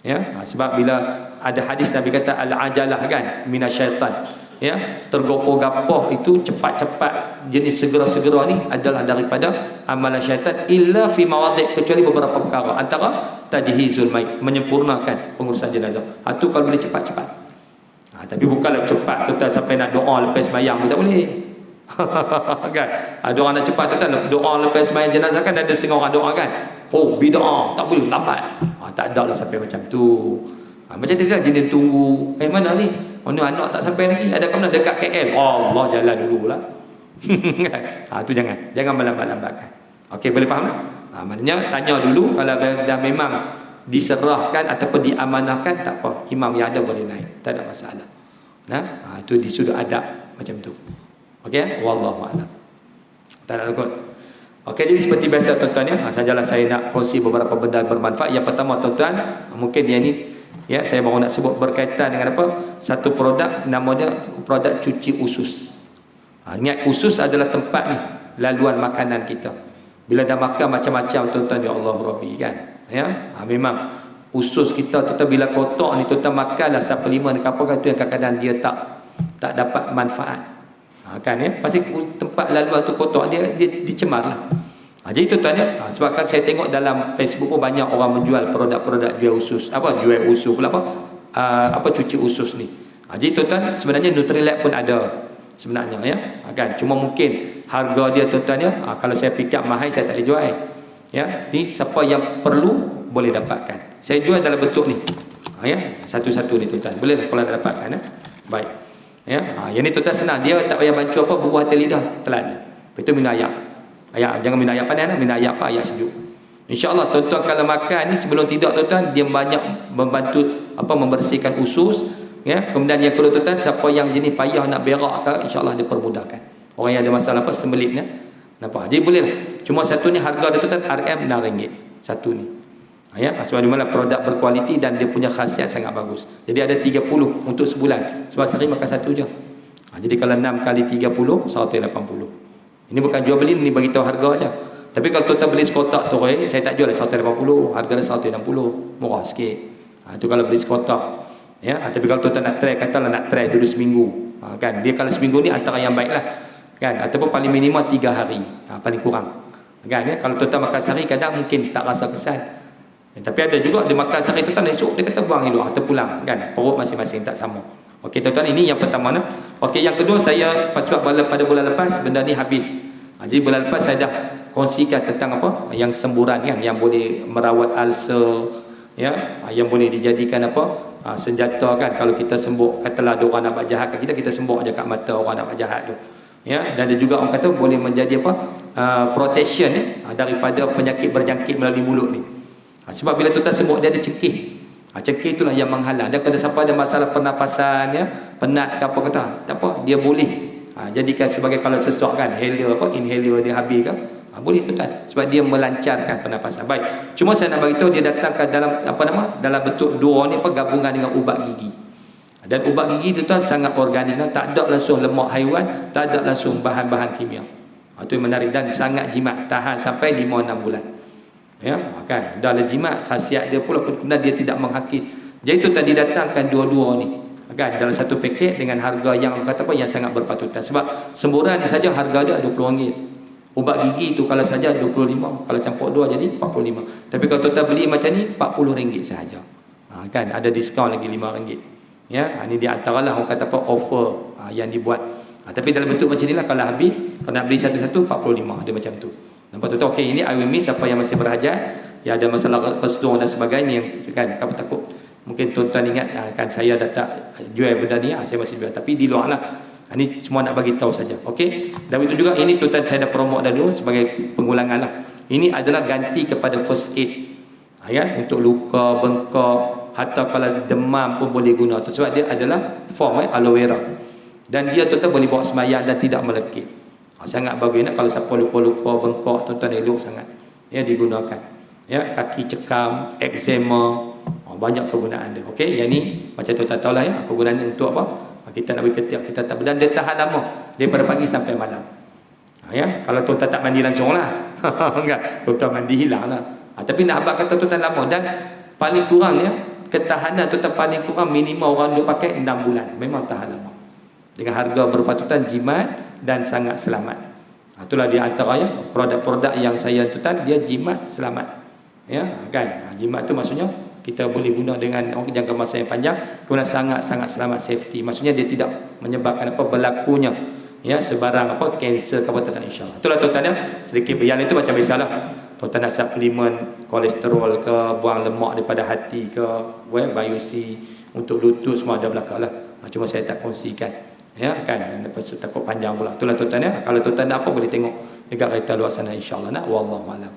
Ya, sebab bila ada hadis Nabi kata al-ajalah kan minasyaitan. Ya, tergopoh-gapoh itu cepat-cepat jenis segera-segera ni adalah daripada amalan syaitan, illa fi mawadhi', kecuali beberapa perkara. Antara tajhizul mayit, menyempurnakan pengurusan jenazah. Itu kalau boleh cepat-cepat. Tapi bukanlah cepat tuan sampai nak doa lepas sembahyang pun tak boleh. Kan? Ada orang nak cepat tuan doa lepas sembahyang jenazah, kan ada setengah orang doa kan. Bid'ah, tak boleh lambat. Tak ada lah sampai macam tu. Macam tadi lah jenis tunggu. Mana ni? anak tak sampai lagi, ada kat mana? Dekat KL. Allah, jalan dululah. Tu jangan melambat-lambatkan. Okey, boleh faham tak? Maknanya tanya dulu, kalau dah memang diserahkan ataupun diamanahkan, tak apa, imam yang ada boleh naik, tak ada masalah. Itu di sudut adab macam tu. Okey, wallahu a'lam. Tak ada kot. Okey, jadi seperti biasa tuan-tuan ya, sajalah saya nak kongsi beberapa benda bermanfaat. Yang pertama tuan-tuan, mungkin dia ni ya, saya baru nak sebut berkaitan dengan apa? Satu produk, nama dia produk cuci usus. Ingat, usus adalah tempat ni laluan makanan kita. Bila dah makan macam-macam tuan-tuan, ya Allah Rabbi kan. Ya, memang usus kita tuan-tuan bila kotak ni tuan-tuan makanlah suplemen ke apa tu yang kadang-kadang dia tak dapat manfaat. Kan ya, pasti tempat laluan tu kotak dia dicemarlah. Jadi tuan-tuan ya, sebab kan saya tengok dalam Facebook pun banyak orang menjual produk-produk jual usus. Jual usus pula cuci usus ni. Jadi tuan-tuan, sebenarnya Nutrilite pun ada sebenarnya ya. Kan, cuma mungkin harga dia tuan-tuan ya, kalau saya pick up mahal saya tak boleh jual. Ya, ni siapa yang perlu boleh dapatkan. Saya jual dalam bentuk ni. Ya, satu-satu ni tuan-tuan. Boleh kalau nak dapatkan ya. Baik. Ya, yang ni tuan-tuan senang, dia tak payah bancu apa, bubuh atas lidah, telan. Lepas tu minum air. Jangan minum air panas, minum air apa, air sejuk. InsyaAllah tuan-tuan kalau makan ni sebelum tidur tuan-tuan, dia banyak membantu membersihkan usus. Ya, kemudian yang kedua tuan-tuan, siapa yang jenis payah nak berak ke, insyaAllah dia permudahkan. Orang yang ada masalah sembelit ni, nampak? Jadi boleh lah. Cuma satu ni harga dia tuan-tuan RM6 satu ni. Ya, sebab di mana produk berkualiti dan dia punya khasiat sangat bagus. Jadi ada 30 untuk sebulan. Sebab sehari makan satu je. Jadi kalau 6 kali 30 180. Ini bukan jual beli, ni bagi tahu harga aja. Tapi kalau tuan-tuan beli sekotak tu, saya tak jual 180, harga dia 160, murah sikit. Itu kalau beli sekotak. Ya, tapi kalau tuan-tuan nak try, katalah nak try dulu seminggu. Kan, dia kalau seminggu ni antara yang baiklah. Kan, ataupun paling minimum 3 hari. Paling kurang. Kan ya, kalau tuan-tuan makan sehari kadang mungkin tak rasa kesan. Tapi ada juga dia makan sehari tuan-tuan, esok dia kata buang elok atau pulang kan. Perut masing-masing tak sama. Okey tuan-tuan, ini yang pertama. Okey, yang kedua saya sebab pada bulan lepas benda ni habis. Jadi bulan lepas saya dah kongsikan tentang apa yang semburan kan, yang boleh merawat ulcer ya, yang boleh dijadikan senjata kan. Kalau kita sembuk, katalah ada orang nak buat jahat kat kita sembuk aja kat mata orang nak buat jahat tu. Ya, dan dia juga orang kata boleh menjadi protection daripada penyakit berjangkit melalui mulut ni. Sebab bila tuan-tuan sembuk dia ada cengkih. Cengkih itulah yang menghalang. Dan kalau siapa ada masalah pernafasan ya, penat ke apa kata, tak apa, dia boleh jadikan sebagai kalau sesak kan, inhaler dia habis kan. Boleh tuan-tuan. Sebab dia melancarkan pernafasan. Baik. Cuma saya nak bagi tahu dia datangkan dalam dalam bentuk dua ni gabungan dengan ubat gigi. Dan ubat gigi tuan-tuan sangat organik, tak ada langsung lemak haiwan, tak ada langsung bahan-bahan kimia. Itu yang menarik dan sangat jimat, tahan sampai 5-6 bulan. Ya, kan? Dah ada jimat, khasiat dia pula kemudian dia tidak menghakis. Jadi itu tadi datangkan dua-dua ni. Kan? Dalam satu paket dengan harga yang yang sangat berpatutan. Sebab semburan ni saja harga dia RM20. Ubat gigi itu kalau saja 25, kalau campur dua jadi 45. Tapi kalau tuan beli macam ni RM40 sahaja. Kan? Ada diskaun lagi RM5. Ya, ini di antaralah orang kata offer yang dibuat. Tapi dalam bentuk macam inilah kalau habis, kalau nak beli satu-satu 45, ada macam tu. Nampak tu okey, ini IWMI siapa yang masih berhajat, yang ada masalah restoran dan sebagainya yang kan apa takut. Mungkin tuan-tuan ingat kan saya dah tak jual benda ni, saya masih jual tapi di luar lah. Ini semua nak bagi tahu saja. Okey. Dan itu juga ini tuan-tuan saya dah promote dah dulu sebagai pengulangan lah. Ini adalah ganti kepada first aid. Ya, untuk luka, bengkak, hatta kalau demam pun boleh guna tu sebab dia adalah form aloe vera. Dan dia tuan-tuan boleh bawa sembahyang dan tidak melekit. Sangat bagus kalau siapa luka-luka bengkak tuan-tuan elok sangat ya digunakan ya, kaki cekam, eczema, banyak kegunaan dia. Okey, yang ni macam tuan-tuan tahu lah ya kegunaannya untuk apa, kita nak bagi ketiak kita tak, dan dia tahan lama daripada pagi sampai malam ya. Kalau tuan-tuan tak mandi langsung lah enggak, tuan-tuan mandi hilang lah tapi nak abad kata tuan-tuan lama dan paling kurang ya ketahanan tuan-tuan paling kurang minimum orang duk pakai 6 bulan, memang tahan lama dengan harga berpatutan, jimat dan sangat selamat. Itulah di antaranya produk-produk yang saya tuan dia jimat selamat. Ya, kan? Jimat tu maksudnya kita boleh guna dengan jangka masa yang panjang, kemudian sangat-sangat selamat, safety. Maksudnya dia tidak menyebabkan berlakunya ya sebarang kanser ke apa tak, insya-Allah. Itulah tuan-tuan ya, sedikit yang itu macam biasalah. Tuan-tuan nak suplemen kolesterol ke, buang lemak daripada hati ke, biopsi untuk lutut semua ada belakang lah. Cuma saya tak kongsikan. Ya kan, takut panjang pula. Itulah tuan-tuan ya. Kalau tuan-tuan ada apa boleh tengok dekat kereta luar sana insya-Allah nak. Wallahu a'lam.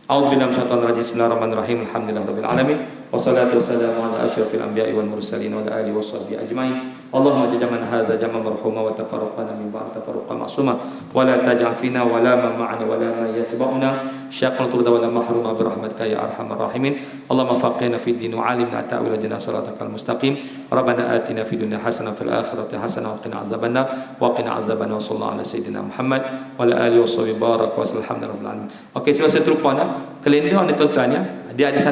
A'udzubillahi minasyaitonir rajim. Bismillahirrahmanirrahim. Alhamdulillahirabbil alamin. Wassalatu wassalamu ala asyrafil anbiya'i wal mursalin wa ala alihi washabbihi ajmain. Allahumma ja'alna hadza jam'an marhuma wa tafarraqna min ba'd tafarruqan ma'suma wa la taj'al fina wa la ma ma'ana wa la ma yatba'una syaqqan turda wa la mahruma bi rahmatika ya arhamar rahimin. Allahumma faqihna fid din wa 'allimna ta'wila dina salatakal mustaqim. Rabbana atina fid dunya hasanah fil akhirati hasanah wa qina azabannar wa qina azaban wa sallallahu ala sayyidina Muhammad wa ala alihi washabbihi barak wa sallallahu alaihi. Okey, sebab saya terlupa nak kalender ni tuan-tuan ya. Dia ada satu